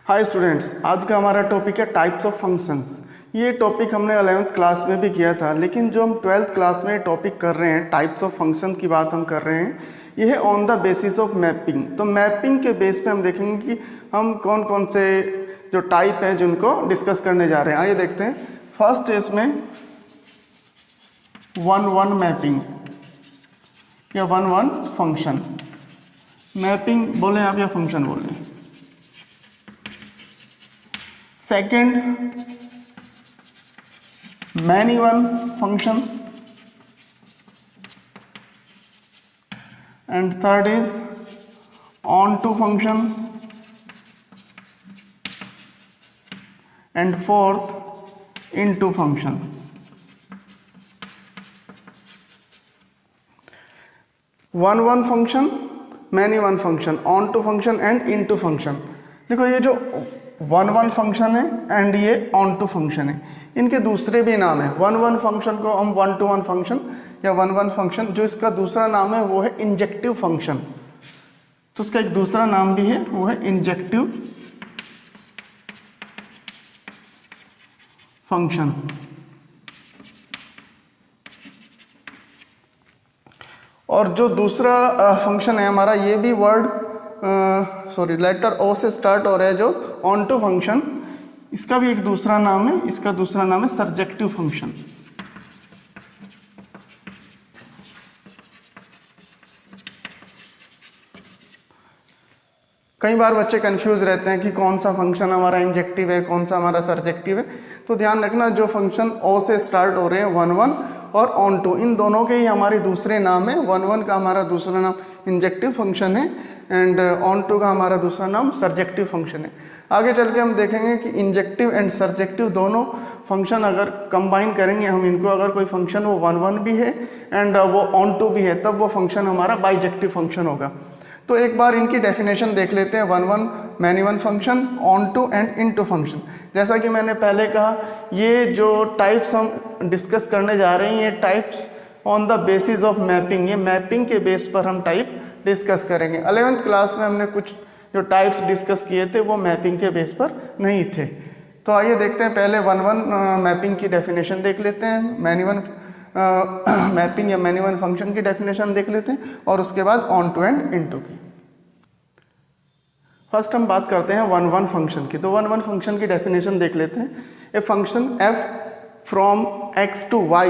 Hi students, आज का हमारा टॉपिक है टाइप्स ऑफ फंक्शंस। ये टॉपिक हमने 11th क्लास में भी किया था, लेकिन जो हम 12th क्लास में टॉपिक कर रहे हैं, टाइप्स ऑफ फंक्शन की बात हम कर रहे हैं, ये है on the basis of mapping. तो मैपिंग के बेस पे हम देखेंगे कि हम कौन कौन से जो टाइप हैं जिनको डिस्कस करने जा रहे हैं। आइए देखते हैं। फर्स्ट इसमें 1-1 मैपिंग या 1-1 फंक्शन। मैपिंग बोले आप या फंक्शन बोले। Second many one function and third is onto function and fourth into function. One one function, many one function, onto function and into function. देखो ये जो 1-1 function है and ये on to function है, इनके दूसरे भी नाम है। 1-1 फंक्शन को हम 1-to-1 फंक्शन या 1-1 फंक्शन, जो इसका दूसरा नाम है वो है इंजेक्टिव फंक्शन। तो उसका एक दूसरा नाम भी है, वो है इंजेक्टिव फंक्शन। और जो दूसरा फंक्शन है हमारा, ये भी वर्ड लेटर ओ से स्टार्ट हो रहा है, जो ऑन टू फंक्शन, इसका भी एक दूसरा नाम है, इसका दूसरा नाम है सर्जेक्टिव फंक्शन। कई बार बच्चे कंफ्यूज रहते हैं कि कौन सा फंक्शन हमारा इंजेक्टिव है, कौन सा हमारा सर्जेक्टिव है। तो ध्यान रखना, जो फंक्शन ओ से स्टार्ट हो रहे हैं 1-1 और ऑन टू, इन दोनों के ही हमारे दूसरे नाम है। 1-1 का हमारा दूसरा नाम इंजेक्टिव फंक्शन है एंड ऑन टू का हमारा दूसरा नाम सर्जेक्टिव फंक्शन है। आगे चल के हम देखेंगे कि इंजेक्टिव एंड सर्जेक्टिव दोनों फंक्शन अगर कंबाइन करेंगे हम इनको, अगर कोई फंक्शन वो 1-1 भी है एंड वो ऑन टू भी है, तब वो फंक्शन हमारा बाइजेक्टिव फंक्शन होगा। तो एक बार इनकी डेफिनेशन देख लेते हैं। 1-1 many one function, onto and into function. जैसा कि मैंने पहले कहा, ये जो टाइप्स हम डिस्कस करने जा रहे हैं, ये types on the basis of mapping, ये मैपिंग के बेस पर हम टाइप डिस्कस करेंगे। 11th क्लास में हमने कुछ जो टाइप्स डिस्कस किए थे वो मैपिंग के बेस पर नहीं थे। तो आइए देखते हैं, पहले 1-1 मैपिंग की डेफिनेशन देख लेते हैं, मैनी वन मैपिंग या मैनी वन फंक्शन की डेफिनेशन देख लेते हैं, और उसके बाद onto and into की। फर्स्ट हम बात करते हैं 1-1 फंक्शन की। तो 1-1 फंक्शन की डेफिनेशन देख लेते हैं। A function f from x to y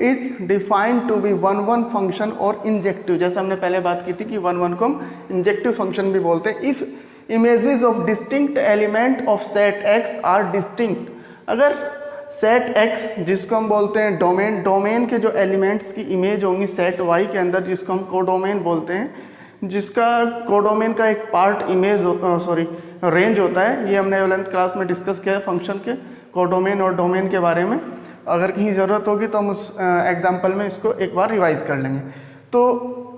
is defined to be 1-1 function और इंजेक्टिव। जैसे हमने पहले बात की थी कि 1-1 को हम इंजेक्टिव फंक्शन भी बोलते हैं। If images of distinct element of set x are distinct, अगर सेट x जिसको हम बोलते हैं डोमेन, डोमेन के जो एलिमेंट्स की इमेज होंगी सेट y के अंदर, जिसको हम कोडोमेन बोलते हैं, जिसका कोडोमेन का एक पार्ट इमेज रेंज होता है। ये हमने 11th क्लास में डिस्कस किया है फंक्शन के कोडोमेन और डोमेन के बारे में। अगर कहीं ज़रूरत होगी तो हम उस एग्जाम्पल में इसको एक बार रिवाइज कर लेंगे। तो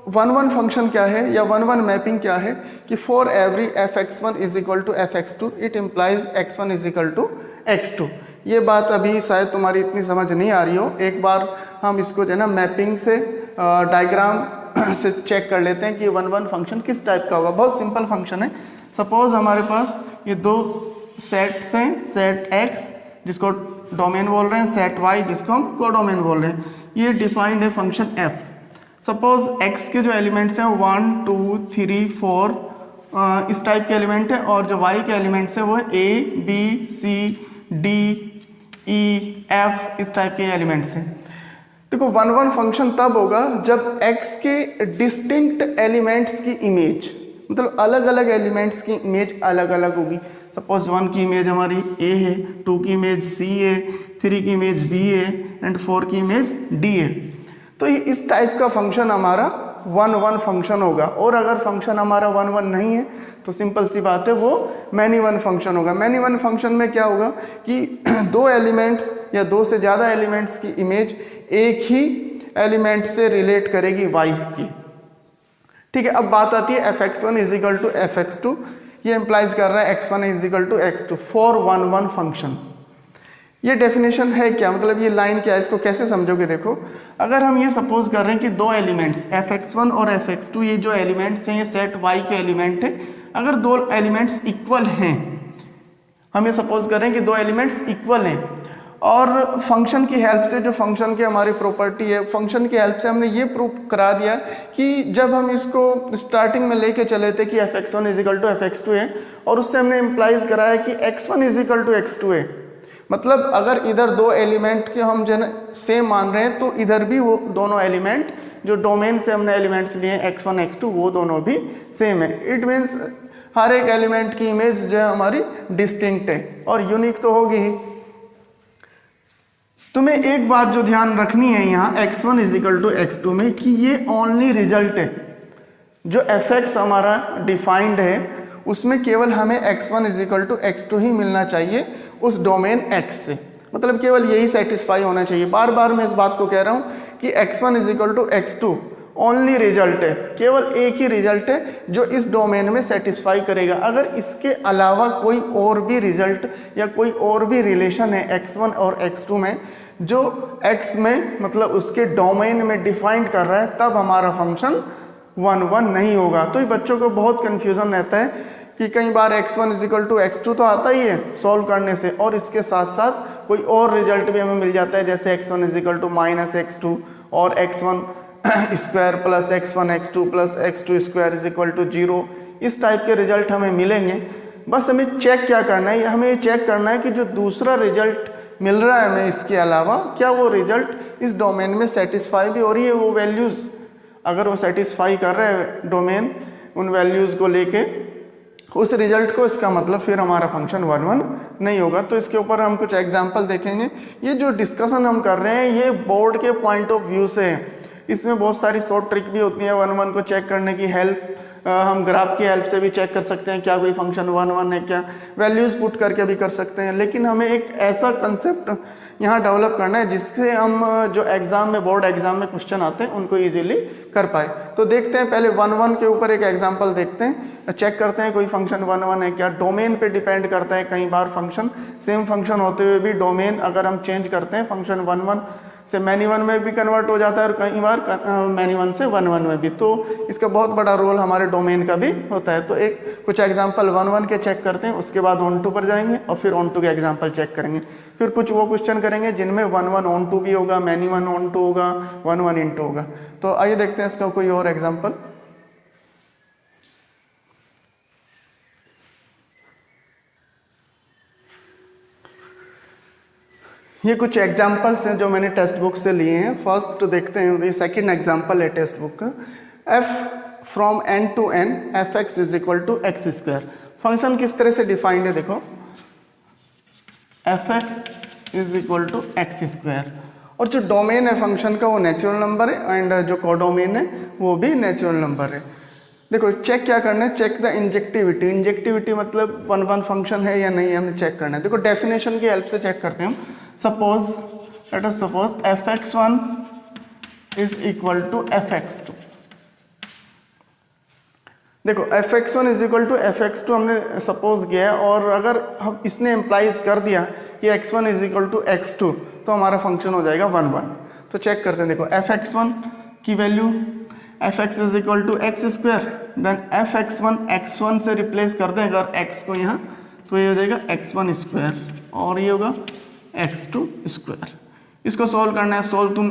1-1 फंक्शन क्या है या 1-1 मैपिंग क्या है कि for every fx1 is equal to fx2 it implies x1 is equal to x2। ये बात अभी शायद तुम्हारी इतनी समझ नहीं आ रही हो। एक बार हम इसको जो है ना मैपिंग से डायग्राम से चेक कर लेते हैं कि 1-1 फंक्शन किस टाइप का होगा। बहुत सिंपल फंक्शन है। सपोज हमारे पास ये दो सेट्स हैं, सेट x जिसको डोमेन बोल रहे हैं, सेट y जिसको हम कोडोमेन बोल रहे हैं। ये डिफाइंड है फंक्शन f। सपोज x के जो एलिमेंट्स हैं 1, 2, 3, 4 इस टाइप के एलिमेंट है, और जो y के एलिमेंट्स हैं वो है a, b, c, d, e, f इस टाइप के एलिमेंट्स हैं। देखो 1-1 फंक्शन तब होगा जब x के डिस्टिंक्ट एलिमेंट्स की इमेज, मतलब अलग अलग एलिमेंट्स की इमेज अलग अलग होगी। सपोज 1 की इमेज हमारी a है, 2 की इमेज c है, 3 की इमेज b है एंड 4 की इमेज d है। तो ये इस टाइप का फंक्शन हमारा 1-1 फंक्शन होगा। और अगर फंक्शन हमारा 1-1 नहीं है तो सिंपल सी बात है, वो मैनी वन फंक्शन होगा। मैनी वन फंक्शन में क्या होगा कि दो एलिमेंट्स या दो से ज़्यादा एलिमेंट्स की इमेज एक ही एलिमेंट से रिलेट करेगी y की। ठीक है, अब बात आती है fx1 is equal to fx2। ये इंप्लाइज कर रहा है x1 is equal to x2 for 1-1 function. ये डेफिनेशन है क्या, मतलब ये लाइन क्या है, इसको कैसे समझोगे। देखो, अगर हम ये सपोज कर रहे हैं कि दो एलिमेंट्स fx1 और fx2, ये जो एलिमेंट्स हैं ये सेट y के एलिमेंट है। अगर दो एलिमेंट्स इक्वल हैं, हम ये सपोज करें कि दो एलिमेंट्स इक्वल हैं और फंक्शन की हेल्प से, जो फंक्शन की हमारी प्रॉपर्टी है, फंक्शन की हेल्प से हमने ये प्रूव करा दिया कि जब हम इसको स्टार्टिंग में लेके चले थे कि f(x1) = f(x2) है, और उससे हमने इम्प्लाइज कराया कि x1 = x2 है। मतलब अगर इधर दो एलिमेंट के हम जो सेम मान रहे हैं तो इधर भी वो दोनों एलिमेंट जो डोमेन से हमने एलिमेंट्स लिए x1 x2 वो दोनों भी सेम है। इट मीन्स हर एक एलिमेंट की इमेज जो है हमारी डिस्टिंक्ट है और यूनिक तो होगी ही। तुम्हें एक बात जो ध्यान रखनी है यहाँ x1 = x2 में कि ये ओनली रिजल्ट है। जो fx हमारा डिफाइंड है उसमें केवल हमें x1 = x2 ही मिलना चाहिए उस डोमेन x से, मतलब केवल यही सेटिस्फाई होना चाहिए। बार बार मैं इस बात को कह रहा हूँ कि x1 = x2 ओनली रिजल्ट है, केवल एक ही रिजल्ट है जो इस डोमेन में सेटिस्फाई करेगा। अगर इसके अलावा कोई और भी रिजल्ट या कोई और भी रिलेशन है x1 और x2 में जो x में मतलब उसके डोमेन में डिफाइंड कर रहा है, तब हमारा फंक्शन 1 नहीं होगा। तो ये बच्चों को बहुत कन्फ्यूज़न रहता है कि कई बार x1 = x2 तो आता ही है सॉल्व करने से, और इसके साथ साथ कोई और रिजल्ट भी हमें मिल जाता है, जैसे x1 = -x2 और x1 square plus x1 x2 plus x2 square = 0। इस टाइप के रिजल्ट हमें मिलेंगे। बस हमें चेक क्या करना है, हमें ये चेक करना है कि जो दूसरा रिजल्ट मिल रहा है हमें इसके अलावा, क्या वो रिजल्ट इस डोमेन में सेटिस्फाई भी हो रही है। वो वैल्यूज़ अगर वो सेटिस्फाई कर रहे हैं डोमेन उन वैल्यूज़ को लेके उस रिजल्ट को, इसका मतलब फिर हमारा फंक्शन 1 नहीं होगा। तो इसके ऊपर हम कुछ एग्जांपल देखेंगे। ये जो डिस्कशन हम कर रहे हैं ये बोर्ड के पॉइंट ऑफ व्यू से है, इसमें बहुत सारी शॉर्ट ट्रिक भी होती है 1 को चेक करने की। हेल्प हम ग्राफ की हेल्प से भी चेक कर सकते हैं क्या कोई फंक्शन 1 है क्या, वैल्यूज़ पुट करके भी कर सकते हैं। लेकिन हमें एक ऐसा कंसेप्ट यहाँ डेवलप करना है जिससे हम जो एग्ज़ाम में, बोर्ड एग्ज़ाम में क्वेश्चन आते हैं उनको इजीली कर पाए। तो देखते हैं पहले 1 के ऊपर एक एग्जांपल देखते हैं, चेक करते हैं कोई फंक्शन 1 है क्या। डोमेन पे डिपेंड करता है, कई बार फंक्शन सेम फंक्शन होते हुए भी डोमेन अगर हम चेंज करते हैं फंक्शन 1 से मैनी 1 में भी कन्वर्ट हो जाता है और कई बार मैनी 1 से 1 में भी। तो इसका बहुत बड़ा रोल हमारे डोमेन का भी होता है। तो एक कुछ एग्जांपल 1 के चेक करते हैं, उसके बाद ऑन2 पर जाएंगे और फिर ऑन2 के एग्जांपल चेक करेंगे। फिर कुछ वो क्वेश्चन करेंगे जिनमें 1 ऑन2 भी होगा, मैनी 1 ऑन2 होगा, 1 इनटू होगा। तो आइए देखते हैं इसका कोई और एग्जाम्पल। ये कुछ एग्जाम्पल्स हैं जो मैंने टेक्स्ट बुक से लिए हैं। फर्स्ट देखते हैं, ये सेकंड एग्जाम्पल है टेक्स्ट बुक का। f from n to n f(x) = x²। Function किस तरह से डिफाइंड है देखो, f(x) = x²। और जो डोमेन है फंक्शन का वो नेचुरल नंबर है एंड जो कोडोमेन है वो भी नेचुरल नंबर है। देखो चेक क्या करना है, चेक द इंजेक्टिविटी। इंजेक्टिविटी मतलब 1 फंक्शन है या नहीं है, हमें चेक करना है। देखो डेफिनेशन की हेल्प से चेक करते हैं हम। Suppose let us suppose f(x1) = f(x2)। देखो f(x1) = f(x2) हमने सपोज किया है, और अगर हम इसने इम्प्लाइज कर दिया कि x1 = x2 तो हमारा फंक्शन हो जाएगा 1। तो चेक करते हैं, देखो f(x1) की value f(x) = x², then f(x1) x1 से रिप्लेस कर दें अगर x को यहाँ, तो ये हो जाएगा x1² और ये होगा x2²। इसको सॉल्व करना है, सॉल्व तुम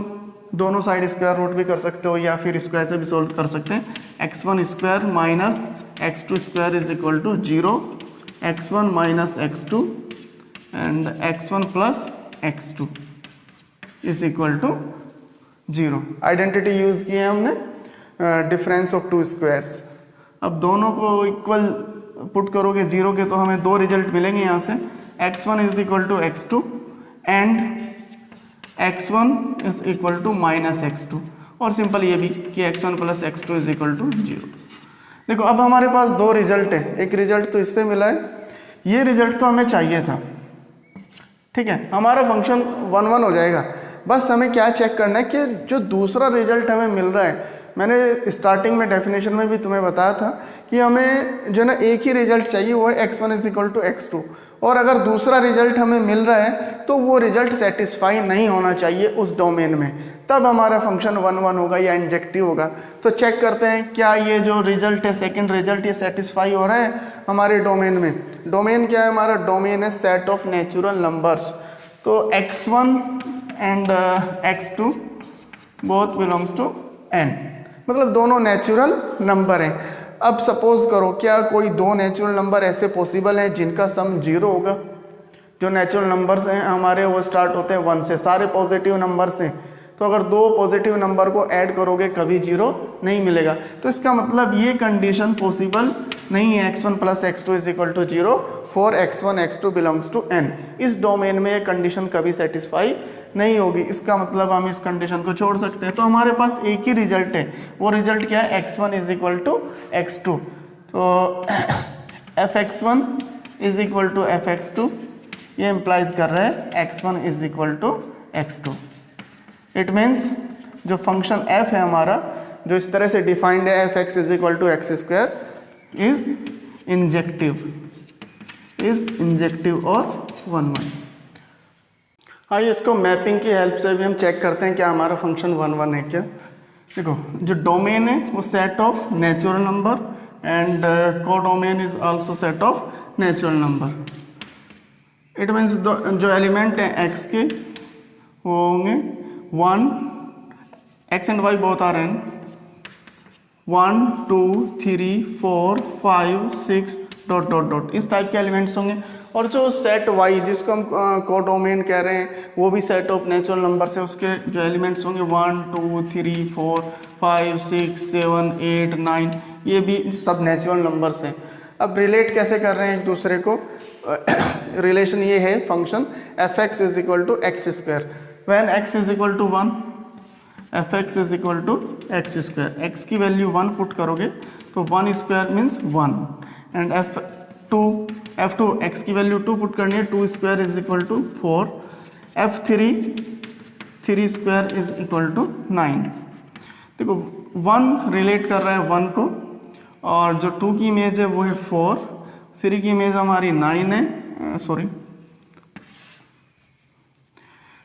दोनों साइड स्क्वायर रूट भी कर सकते हो या फिर इसको ऐसे भी सॉल्व कर सकते हैं। x1² minus x2² = 0, x1 minus x2 and x1 plus x2 = 0। Identity use की है हमने, डिफरेंस ऑफ 2 स्क्वायर्स। अब दोनों को इक्वल पुट करोगे 0 के तो हमें 2 रिजल्ट मिलेंगे यहाँ से, x1 = x2 and x1 = -x2, और सिंपल ये भी कि x1 प्लस x2 = 0। देखो अब हमारे पास 2 रिजल्ट है, एक रिजल्ट तो इससे मिला है, ये रिजल्ट तो हमें चाहिए था, ठीक है, हमारा फंक्शन 1 हो जाएगा। बस हमें क्या चेक करना है कि जो दूसरा रिजल्ट हमें मिल रहा है, मैंने स्टार्टिंग में डेफिनेशन में भी तुम्हें बताया था कि हमें जो ना एक ही रिजल्ट चाहिए, वो है x1 = x2। और अगर दूसरा रिजल्ट हमें मिल रहा है तो वो रिजल्ट सेटिस्फाई नहीं होना चाहिए उस डोमेन में, तब हमारा फंक्शन 1 होगा या इंजेक्टिव होगा। तो चेक करते हैं क्या ये जो रिजल्ट है, सेकंड रिजल्ट, ये सेटिस्फाई हो रहा है हमारे डोमेन में। डोमेन क्या है हमारा? डोमेन है सेट ऑफ नेचुरल नंबर्स। तो x1 and x2 both belongs to n, मतलब दोनों नेचुरल नंबर हैं। अब सपोज करो क्या कोई दो नेचुरल नंबर ऐसे पॉसिबल हैं जिनका सम 0 होगा? जो नेचुरल नंबर्स हैं हमारे वो स्टार्ट होते हैं 1 से, सारे पॉजिटिव नंबर्स हैं। तो अगर दो पॉजिटिव नंबर को ऐड करोगे कभी 0 नहीं मिलेगा। तो इसका मतलब ये कंडीशन पॉसिबल नहीं है x1 plus x2 is equal to 0 for x1 x2 belongs to n। इस डोमेन में ये कंडीशन कभी सेटिस्फाई नहीं होगी। इसका मतलब हम इस कंडीशन को छोड़ सकते हैं। तो हमारे पास एक ही रिजल्ट है, वो रिजल्ट क्या है? x1 is equal to x2। तो f(x1) is equal to f(x2), ये इम्प्लाइज कर रहा है x1 is equal to x2। It means जो फंक्शन f है हमारा, जो इस तरह से डिफाइंड है f(x) is equal to x square, is injective और 1 1। आइए इसको मैपिंग की हेल्प से भी हम चेक करते हैं क्या हमारा फंक्शन 1 1 है क्या। देखो जो डोमेन है वो set of natural number and codomain is also set of natural number. It means जो एलिमेंट हैं x के वो होंगे 1, x and y both are n, 1 2 3 4 5 6 dot dot dot, इस टाइप के एलिमेंट्स होंगे। और जो सेट y जिसको हम कोडोमेन कह रहे हैं वो भी सेट ऑफ नेचुरल नंबर से, उसके जो एलिमेंट्स होंगे 1 2 3 4 5 6 7 8 9, ये भी सब नेचुरल नंबर्स हैं। अब रिलेट कैसे कर रहे हैं एक दूसरे को? रिलेशन ये है function f(x) is equal to x square. When x is equal to 1, f(x) is equal to x square. x की वैल्यू 1 पुट करोगे तो 1 square means 1, and f2 x की वैल्यू 2 पुट करनी है, 2 square is equal to 4, f3 3 square is equal to 9। देखो 1 relate कर रहा है 1 को, और जो 2 की इमेज है वो है 4, 3 की इमेज हमारी 9 है, सॉरी।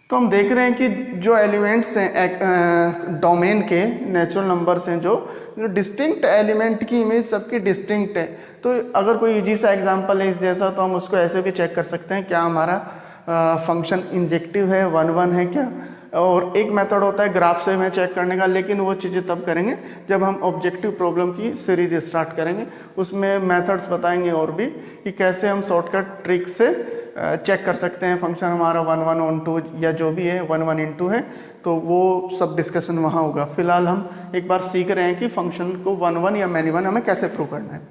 तो हम देख रहे हैं कि जो एलिमेंट्स हैं डोमेन के नेचुरल नंबर्स हैं, जो डिस्टिंक्ट एलिमेंट की इमेज सबकी डिस्टिंक्ट है। तो अगर कोई इजी सा एग्जांपल है इस जैसा, तो हम उसको ऐसे भी चेक कर सकते हैं क्या हमारा फंक्शन इंजेक्टिव है, 1 1 है क्या। और एक मेथड होता है ग्राफ से में चेक करने का, लेकिन वो चीज़ें तब करेंगे जब हम ऑब्जेक्टिव प्रॉब्लम की सीरीज स्टार्ट करेंगे। उसमें मेथड्स बताएंगे और भी कि कैसे हम शॉर्टकट ट्रिक से चेक कर सकते हैं फंक्शन हमारा 1 1 ऑन 2 या जो भी है 1 1 इन 2 है, तो वो सब डिस्कशन वहाँ होगा। फिलहाल हम एक बार सीख रहे हैं कि फंक्शन को 1 1 या मैनी 1 हमें कैसे प्रूव करना है।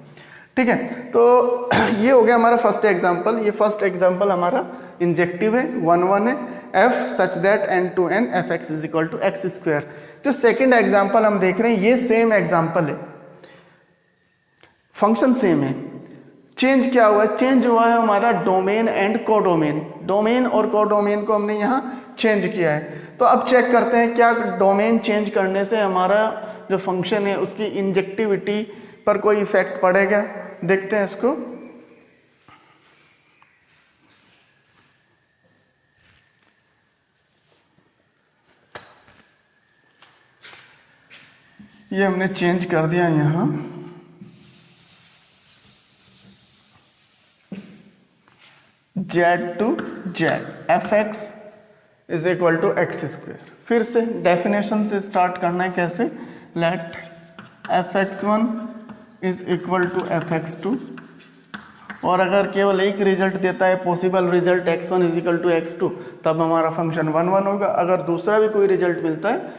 ठीक है, तो ये हो गया हमारा फर्स्ट एग्जाम्पल। ये फर्स्ट एग्जाम्पल हमारा इंजेक्टिव है, 1 1 है, f such that n to n f(x) is equal to x square. जो सेकेंड एग्जाम्पल हम देख रहे हैं ये सेम एग्जाम्पल है, फंक्शन सेम है। चेंज क्या हुआ है? चेंज हुआ है हमारा डोमेन एंड कोडोमेन। डोमेन और कोडोमेन को हमने यहाँ चेंज किया है। तो अब चेक करते हैं क्या डोमेन चेंज करने से हमारा जो फंक्शन है उसकी इंजेक्टिविटी पर कोई इफेक्ट पड़ेगा। देखते हैं इसको। ये हमने चेंज कर दिया यहाँ, z to z, f(x) is equal to x square. फिर से डेफिनेशन से स्टार्ट करना है। कैसे? Late f(x1) is equal to f(x2), और अगर केवल एक रिजल्ट देता है possible result x1 is equal to x2, तब हमारा फंक्शन 1 1 होगा। अगर दूसरा भी कोई रिजल्ट मिलता है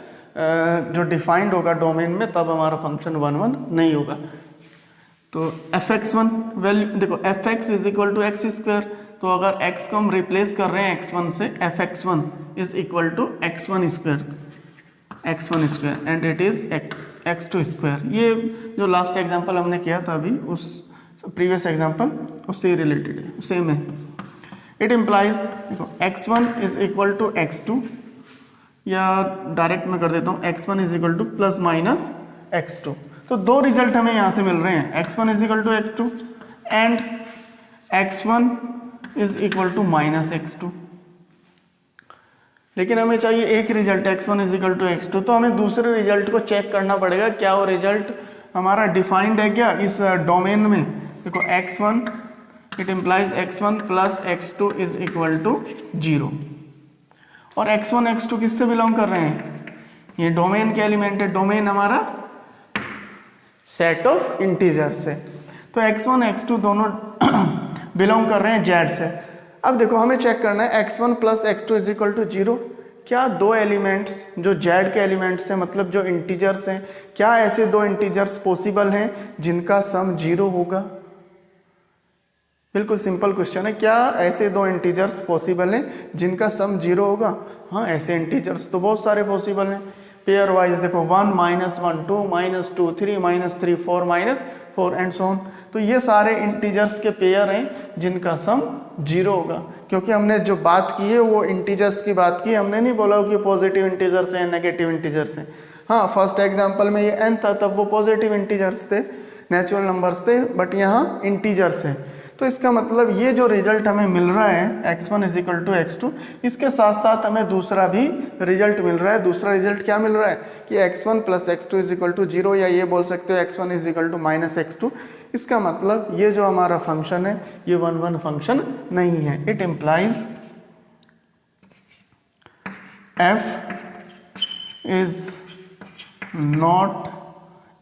जो डिफाइंड होगा डोमेन में, तब हमारा फंक्शन 1 1 नहीं होगा। तो f(x1) वैल्यू देखो, f(x) is equal to x square. तो अगर x को हम रिप्लेस कर रहे हैं x1 से, f(x1) is equal to x1 square and it is x2 square. ये जो लास्ट एग्जांपल हमने किया था अभी, उस प्रीवियस एग्जांपल उससे रिलेटेड है, सेम है। इट इम्प्लाइज देखो x1 is equal to x2, या डायरेक्ट में कर देता हूँ x1 is equal to plus minus x2। तो दो रिजल्ट हमें यहाँ से मिल रहे हैं, x1 is equal to x2 and x1 is equal to minus x2। लेकिन हमें चाहिए एक result x1 is equal to x2, तो हमें दूसरे रिजल्ट को चेक करना पड़ेगा क्या वो रिजल्ट हमारा डिफाइंड है क्या इस डोमेन में। देखो x1 it implies x1 plus x2 is equal to 0। और x1 x2 किससे बिलोंग कर रहे हैं? ये डोमेन के एलिमेंट है, डोमेन हमारा सेट ऑफ इंटीजर से। तो x1 x2 दोनों बिलोंग कर रहे हैं z से। अब देखो हमें चेक करना है x1 plus x2 is equal to 0। क्या दो एलिमेंट्स जो z के एलिमेंट्स हैं, मतलब जो इंटीजर्स हैं, क्या ऐसे दो इंटीजर्स पॉसिबल हैं जिनका सम 0 होगा? बिल्कुल सिंपल क्वेश्चन है, क्या ऐसे दो इंटीजर्स पॉसिबल हैं जिनका सम 0 होगा? हाँ, ऐसे इंटीजर्स तो बहुत सारे पॉसिबल हैं। पेयर वाइज देखो 1 -1 2 -2 3 -3 4 -4 एंड सो ऑन। तो ये सारे इंटीजर्स के पेयर हैं जिनका सम 0 होगा, क्योंकि हमने जो बात की है वो इंटीजर्स की बात की, हमने नहीं बोला कि पॉजिटिव इंटीजर्स हैं नेगेटिव इंटीजर्स हैं। हाँ, फर्स्ट एग्जाम्पल में ये n था तब वो पॉजिटिव इंटीजर्स थे, नेचुरल नंबर्स थे, बट यहाँ इंटीजर्स हैं। तो इसका मतलब ये जो रिजल्ट हमें मिल रहा है x1 is equal to x2, इसके साथ साथ हमें दूसरा भी रिजल्ट मिल रहा है। दूसरा रिजल्ट क्या मिल रहा है कि x1 plus x2 is equal to 0, या ये बोल सकते हो x1 is equal to minus x2। इसका मतलब ये जो हमारा फंक्शन है ये 1-1 फंक्शन नहीं है। It implies f is not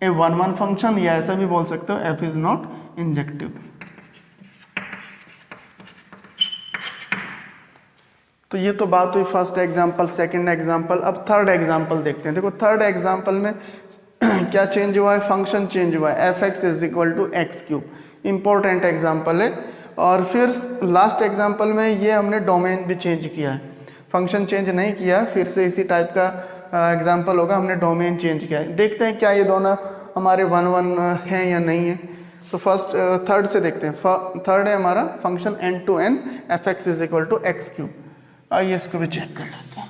A 1-1 function, या ऐसा भी बोल सकते हो f इज नॉट इंजेक्टिव। तो ये तो बात हुई फर्स्ट एग्जाम्पल, सेकंड एग्जाम्पल। अब थर्ड एग्जाम्पल देखते हैं। देखो थर्ड एग्जाम्पल में क्या चेंज हुआ है? फंक्शन चेंज हुआ है, f(x) is equal to x cube. Important example है। और फिर लास्ट एग्जाम्पल में ये हमने डोमेन भी चेंज किया है, फंक्शन चेंज नहीं किया। फिर से इसी टाइप का एग्जाम्पल होगा, हमने डोमेन चेंज किया है। देखते हैं क्या ये दोनों हमारे 1-1 हैं या नहीं है। तो फर्स्ट थर्ड से देखते हैं। थर्ड है हमारा function n(n) f(x) is equal to x cube. आइए इसको भी चेक कर लेते हैं।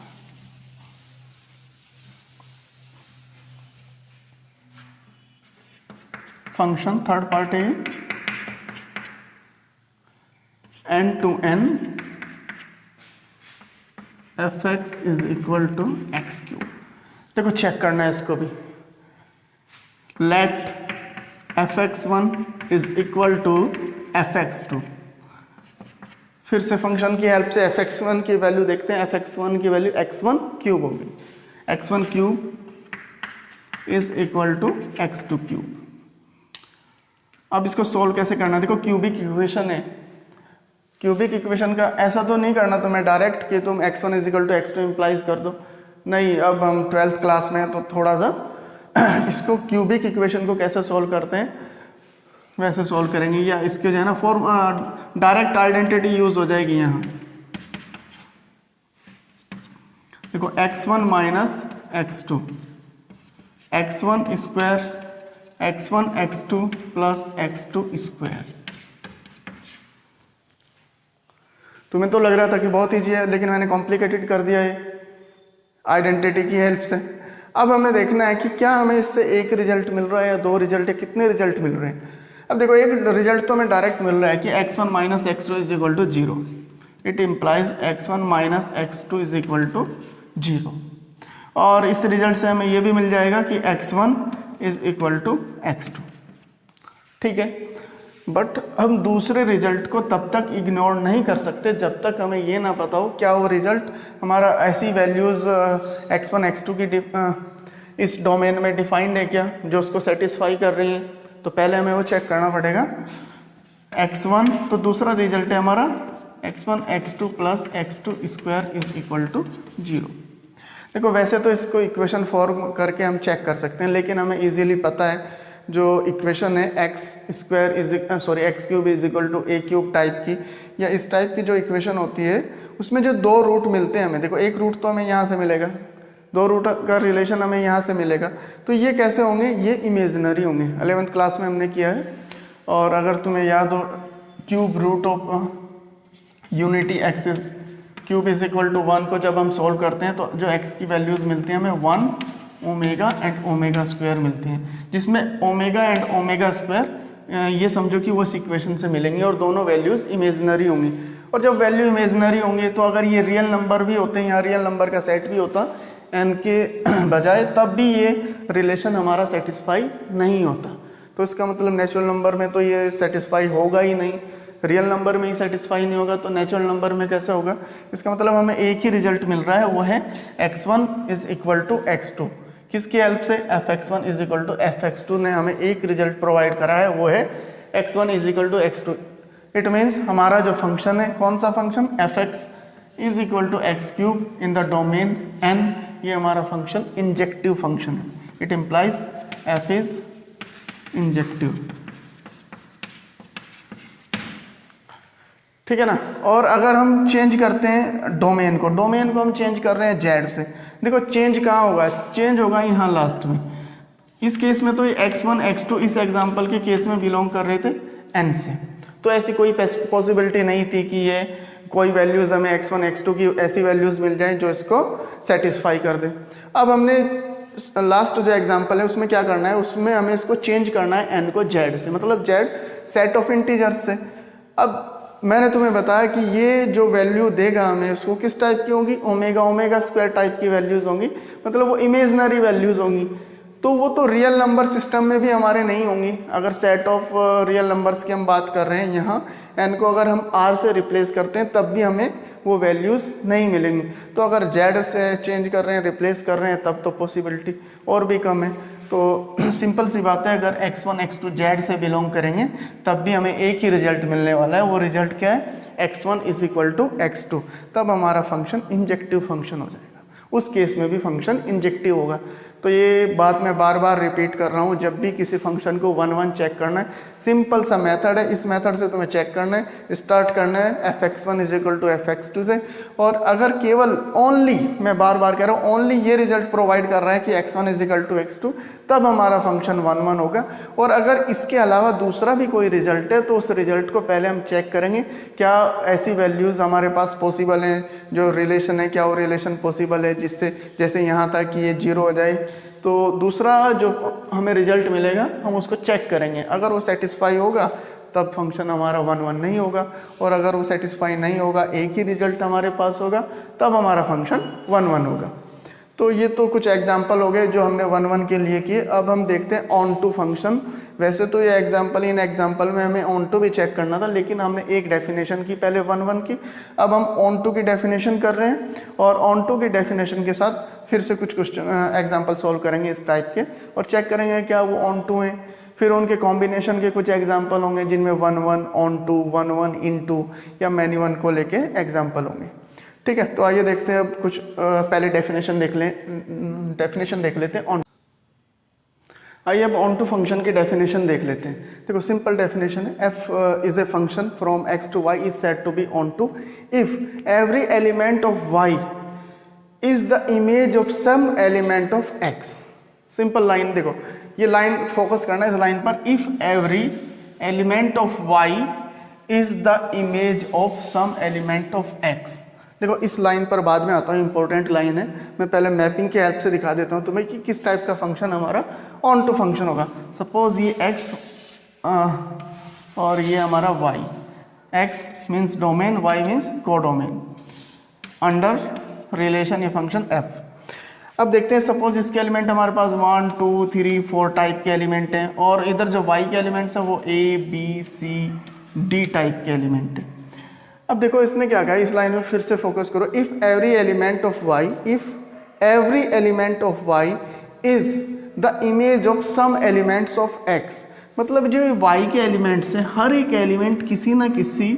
फंक्शन थर्ड पार्ट है n(n) f(x) is equal to x cube. देखो चेक करना है इसको भी। Let f(x1) is equal to f(x2)। फिर से फंक्शन की हेल्प से f(x1) की वैल्यू देखते हैं। f(x1) की वैल्यू x1 क्यूब होगी। x1 cube is equal to x2 cube. अब इसको सोल्व कैसे करना है? देखो क्यूबिक इक्वेशन है। क्यूबिक इक्वेशन का ऐसा तो नहीं करना तुम्हें डायरेक्ट कि तुम x1 is equal to x2 implies कर दो। नहीं, अब हम 12th क्लास में हैं तो थोड़ा सा इसको क्यूबिक इक्वेशन को कैसे सोल्व करते हैं वैसे सोल्व करेंगे, या इसके जो है ना फॉर्म डायरेक्ट आइडेंटिटी यूज हो जाएगी यहाँ। देखो x1 minus x2, x1 square, x1 x2 plus x2 square. तुम्हें तो लग रहा था कि बहुत ईजी है, लेकिन मैंने कॉम्प्लिकेटेड कर दिया है आइडेंटिटी की हेल्प से। अब हमें देखना है कि क्या हमें इससे एक रिजल्ट मिल रहा है या दो रिजल्ट है, कितने रिजल्ट मिल रहे हैं। अब देखो एक रिजल्ट तो हमें डायरेक्ट मिल रहा है कि x1 minus x2 is equal to 0। It implies x1 minus x2 is equal to 0। और इस रिजल्ट से हमें ये भी मिल जाएगा कि x1 is equal to x2। ठीक है, बट हम दूसरे रिजल्ट को तब तक इग्नोर नहीं कर सकते जब तक हमें ये ना पता हो क्या वो रिजल्ट हमारा ऐसी वैल्यूज़ x1 x2 की इस डोमेन में डिफाइंड है क्या, जो उसको सेटिस्फाई कर रही है। तो पहले हमें वो चेक करना पड़ेगा। x1, तो दूसरा रिजल्ट है हमारा x1 x2 plus x2 square is equal to 0। देखो वैसे तो इसको इक्वेशन फॉर्म करके हम चेक कर सकते हैं, लेकिन हमें इजीली पता है जो इक्वेशन है x cube is equal to a cube type की, या इस टाइप की जो इक्वेशन होती है उसमें जो दो रूट मिलते हैं हमें। देखो एक रूट तो हमें यहाँ से मिलेगा, दो रूट का रिलेशन हमें यहाँ से मिलेगा। तो ये कैसे होंगे? ये इमेजिनरी होंगे। 11th क्लास में हमने किया है। और अगर तुम्हें याद हो cube root of unity x is cube is equal to 1 को जब हम सोल्व करते हैं तो जो x की वैल्यूज़ मिलती हैं हमें 1 ओमेगा एंड ओमेगा स्क्वायर मिलती हैं, जिसमें ओमेगा एंड ओमेगा स्क्वायर ये समझो कि वो उस इक्वेशन से मिलेंगे और दोनों वैल्यूज़ इमेजिनरी होंगी। और जब वैल्यू इमेजिनरी होंगे तो अगर ये रियल नंबर भी होते हैं या रियल नंबर का सेट भी होता n के बजाय, तब भी ये रिलेशन हमारा सेटिस्फाई नहीं होता। तो इसका मतलब नेचुरल नंबर में तो ये सेटिस्फाई होगा ही नहीं। रियल नंबर में ही सेटिस्फाई नहीं होगा तो नेचुरल नंबर में कैसे होगा? इसका मतलब हमें एक ही रिजल्ट मिल रहा है, वो है x1 is equal to x2। किसकी हेल्प से? fx1 is equal to fx2 ने हमें एक रिजल्ट प्रोवाइड करा है, वो है x1 is equal to x2। It means हमारा जो फंक्शन है, कौन सा function? fx is equal to x cube in the domain n, ये हमारा फंक्शन इंजेक्टिव फंक्शन है। It implies f is injective, ठीक है ना। और अगर हम चेंज करते हैं डोमेन को हम चेंज कर रहे हैं z से, देखो चेंज कहाँ होगा? चेंज होगा यहाँ लास्ट में। इस केस में तो ये x1 x2 इस एग्जांपल के केस में बिलोंग कर रहे थे n से, तो ऐसी कोई पॉसिबिलिटी नहीं थी कि ये कोई वैल्यूज़ हमें x1 x2 की ऐसी वैल्यूज़ मिल जाएं जो इसको सेटिस्फाई कर दे। अब हमने लास्ट जो एग्जांपल है उसमें क्या करना है? उसमें हमें इसको चेंज करना है n को z से, मतलब z सेट ऑफ इंटीजर्स से। अब मैंने तुम्हें बताया कि ये जो वैल्यू देगा हमें, उसको किस टाइप की होंगी? ओमेगा स्क्वायर टाइप की वैल्यूज़ होंगी, मतलब वो इमेजनरी वैल्यूज़ होंगी। तो वो तो रियल नंबर सिस्टम में भी हमारे नहीं होंगी। अगर सेट ऑफ रियल नंबर्स की हम बात कर रहे हैं, यहाँ n को अगर हम r से रिप्लेस करते हैं तब भी हमें वो वैल्यूज़ नहीं मिलेंगी। तो अगर z से चेंज कर रहे हैं, रिप्लेस कर रहे हैं, तब तो पॉसिबिलिटी और भी कम है। तो सिंपल सी बात है, अगर x1 x2 z से बिलोंग करेंगे तब भी हमें एक ही रिजल्ट मिलने वाला है। वो रिजल्ट क्या है? x1 is equal to x2। तब हमारा फंक्शन इंजेक्टिव फंक्शन हो जाएगा, उस केस में भी फंक्शन इंजेक्टिव होगा। तो ये बात मैं बार बार रिपीट कर रहा हूँ, जब भी किसी फंक्शन को 1 चेक करना है, सिंपल सा मेथड है, इस मेथड से तुम्हें चेक करना है। स्टार्ट करना है fx1 is equal to fx2 से, और अगर केवल ओनली, मैं बार बार कह रहा हूँ, ओनली ये रिजल्ट प्रोवाइड कर रहा है कि x1 is equal to x2, तब हमारा फंक्शन 1 होगा। और अगर इसके अलावा दूसरा भी कोई रिजल्ट है तो उस रिजल्ट को पहले हम चेक करेंगे, क्या ऐसी वैल्यूज़ हमारे पास पॉसिबल हैं, जो रिलेशन है क्या वो रिलेशन पॉसिबल है जिससे, जैसे यहाँ तक कि ये 0 हो जाए, तो दूसरा जो हमें रिजल्ट मिलेगा हम उसको चेक करेंगे। अगर वो सेटिस्फाई होगा तब फंक्शन हमारा 1 नहीं होगा, और अगर वो सेटिस्फाई नहीं होगा, एक ही रिजल्ट हमारे पास होगा, तब हमारा फंक्शन 1 होगा। तो ये तो कुछ एग्जाम्पल हो गए जो हमने 1 के लिए किए। अब हम देखते हैं ऑन टू फंक्शन। वैसे तो ये एग्जाम्पल, इन एग्जाम्पल में हमें ऑन टू भी चेक करना था, लेकिन हमने एक डेफिनेशन की पहले 1 की, अब हम ऑन टू की डेफिनेशन कर रहे हैं, और ऑन टू की डेफिनेशन के साथ फिर से कुछ क्वेश्चन एग्जाम्पल सॉल्व करेंगे इस टाइप के, और चेक करेंगे क्या वो ऑन टू हैं। फिर उनके कॉम्बिनेशन के कुछ एग्जाम्पल होंगे जिनमें 1 ऑन टू, 1 इन टू, या मैनी 1 को लेके एग्जाम्पल होंगे। ठीक है, तो आइए देखते हैं अब कुछ पहले डेफिनेशन देख लेते हैं ऑन। आइए अब ऑन टू फंक्शन की डेफिनेशन देख लेते हैं। देखो सिंपल डेफिनेशन है, f is a function from x to y is said to be onto if every element of y is the image of some element of x। Simple line, देखो ये line focus करना है इस line पर, if every element of y is the image of some element of x। देखो इस line पर बाद में आता हूँ, इंपॉर्टेंट लाइन है, मैं पहले मैपिंग की हेल्प से दिखा देता हूँ तुम्हें कि किस टाइप का फंक्शन हमारा ऑन टू फंक्शन होगा। सपोज ये x और ये हमारा y, x means domain, y means codomain, under relation ये फंक्शन f। अब देखते हैं, सपोज इसके एलिमेंट हमारे पास 1 2 3 4 टाइप के एलिमेंट हैं, और इधर जो y के एलिमेंट्स हैं वो a b c d type के एलिमेंट हैं। अब देखो इसने क्या कहा, इस लाइन में फिर से फोकस करो, if every element of y, if every element of y is the image of some elements of x। मतलब जो y के एलिमेंट्स हैं, हर एक एलिमेंट किसी ना किसी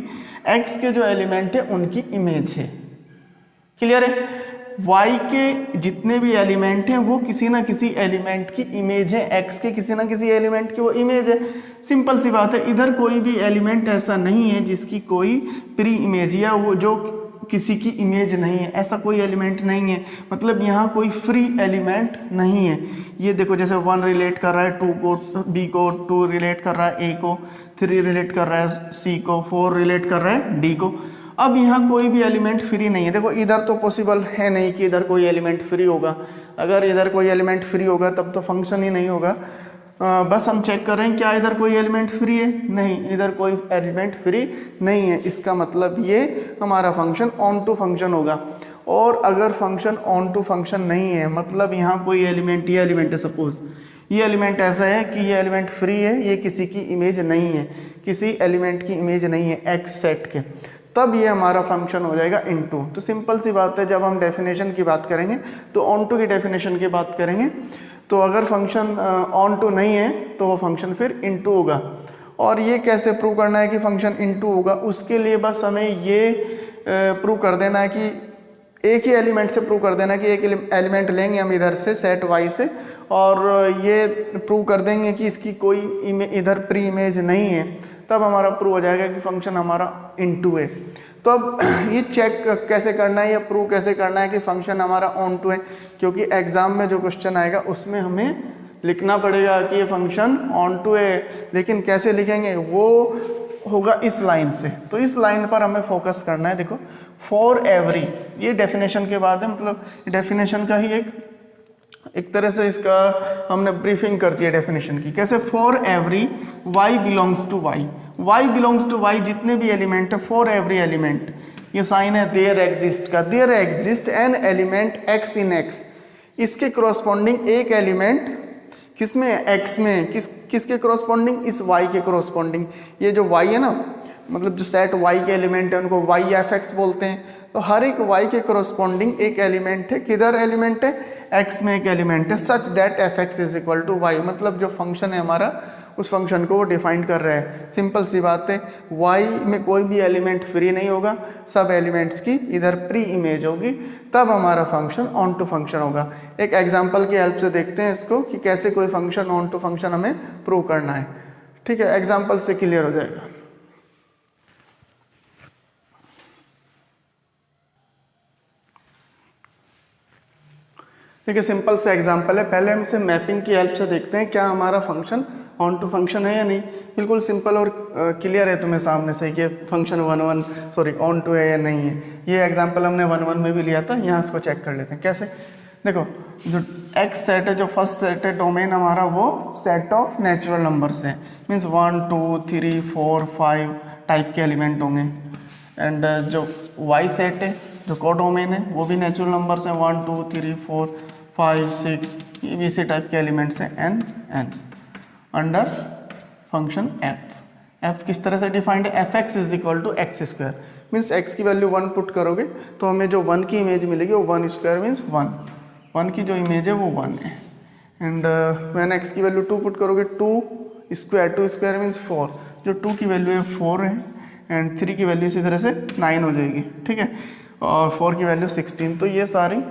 x के जो एलिमेंट है उनकी इमेज है। क्लियर है? y के जितने भी एलिमेंट हैं वो किसी ना किसी एलिमेंट की इमेज है, x के किसी ना किसी एलिमेंट की वो इमेज है। सिंपल सी बात है, इधर कोई भी एलिमेंट ऐसा नहीं है जिसकी कोई प्री इमेज या वो जो किसी की इमेज नहीं है, ऐसा कोई एलिमेंट नहीं है। मतलब यहाँ कोई फ्री एलिमेंट नहीं है। ये देखो जैसे 1 रिलेट कर रहा है 2 को, b को, 2 रिलेट कर रहा है a को, 3 रिलेट कर रहा है c को, 4 रिलेट कर रहा है d को। अब यहाँ कोई भी एलिमेंट फ्री नहीं है। देखो इधर तो पॉसिबल है नहीं कि इधर कोई एलिमेंट फ्री होगा, अगर इधर कोई एलिमेंट फ्री होगा तब तो फंक्शन ही नहीं होगा। बस हम चेक कर रहे हैं क्या इधर कोई एलिमेंट फ्री है, नहीं, इधर कोई एलिमेंट फ्री नहीं है। इसका मतलब ये हमारा फंक्शन ऑन टू फंक्शन होगा। और अगर फंक्शन ऑन टू फंक्शन नहीं है, मतलब यहाँ कोई एलिमेंट, ये एलिमेंट है, सपोज ये एलिमेंट ऐसा है कि ये एलिमेंट फ्री है, ये किसी की इमेज नहीं है। किसी एलिमेंट की इमेज नहीं है एक्स सेट के, तब ये हमारा फंक्शन हो जाएगा इनटू। तो सिंपल सी बात है, जब हम डेफिनेशन की बात करेंगे तो ऑन टू की डेफिनेशन की बात करेंगे, तो अगर फंक्शन ऑन टू नहीं है तो वो फंक्शन फिर इनटू होगा। और ये कैसे प्रूव करना है कि फंक्शन इनटू होगा, उसके लिए बस हमें ये प्रूव कर देना है कि एक ही एलिमेंट से प्रूव कर देना है कि एक एलिमेंट लेंगे हम इधर से सेट वाई से, और ये प्रूव कर देंगे कि इसकी कोई इधर प्री इमेज नहीं है, तब हमारा प्रूव हो जाएगा कि फंक्शन हमारा इनटू है। तो अब ये चेक कैसे करना है या प्रूव कैसे करना है कि फंक्शन हमारा ऑन टू है, क्योंकि एग्जाम में जो क्वेश्चन आएगा उसमें हमें लिखना पड़ेगा कि ये फंक्शन ऑन टू है, लेकिन कैसे लिखेंगे वो होगा इस लाइन से। तो इस लाइन पर हमें फोकस करना है। देखो फॉर एवरी, ये डेफिनेशन के बाद है, मतलब डेफिनेशन का ही एक तरह से इसका हमने ब्रीफिंग कर दिया डेफिनेशन की। कैसे? For every y belongs to y, y belongs to y जितने भी एलिमेंट है, फॉर एवरी एलिमेंट, ये साइन है देयर एग्जिस्ट का, there exist an element x in x, इसके करस्पॉन्डिंग एक एलिमेंट किसमें? x में। किसके करस्पॉन्डिंग? इस y के करस्पॉन्डिंग। ये जो y है ना, मतलब जो सेट y के एलिमेंट है उनको y एफ एक्स बोलते हैं। तो हर एक y के करस्पॉन्डिंग एक एलिमेंट है, किधर एलिमेंट है? x में एक एलिमेंट है, such that f x is equal to y, मतलब जो फंक्शन है हमारा उस फंक्शन को वो डिफाइन कर रहा है। सिंपल सी बात है, y में कोई भी एलिमेंट फ्री नहीं होगा, सब एलिमेंट्स की इधर प्री इमेज होगी, तब हमारा फंक्शन ऑन टू फंक्शन होगा। एक एग्जांपल की हेल्प से देखते हैं इसको कि कैसे कोई फंक्शन ऑन टू फंक्शन हमें प्रूव करना है। ठीक है, एग्जाम्पल से क्लियर हो जाएगा। ठीक है, सिंपल से एग्जांपल है। पहले हम इसे मैपिंग की हेल्प से देखते हैं क्या हमारा फंक्शन ऑन टू फंक्शन है या नहीं। बिल्कुल सिंपल और क्लियर है तुम्हें सामने से कि फंक्शन ऑन टू है या नहीं है। ये एग्जांपल हमने 1 में भी लिया था, यहाँ इसको चेक कर लेते हैं। कैसे? देखो, जो एक्स सेट है, जो फर्स्ट सेट है डोमेन हमारा, वो सेट ऑफ नेचुरल नंबर्स है, मीन्स 1 2 3 4 5 टाइप के एलिमेंट होंगे। एंड जो वाई सेट है, जो को डोमेन है, वो भी नेचुरल नंबर्स हैं, 1 2 3 4 5 6, ये भी इसी टाइप के एलिमेंट्स हैं, एन अंडर फंक्शन एफ किस तरह से डिफाइंड है? F x is equal to x square, means x की वैल्यू 1 पुट करोगे तो हमें जो 1 की इमेज मिलेगी वो 1 स्क्वायर मीन्स 1 की जो इमेज है वो 1 है। एंड व्हेन एक्स की वैल्यू 2 पुट करोगे, 2 स्क्वायर मीन्स 4, जो 2 की वैल्यू है 4 है, एंड 3 की वैल्यू इसी तरह से 9 हो जाएगी। ठीक है, और 4 की वैल्यू 16, तो ये सारी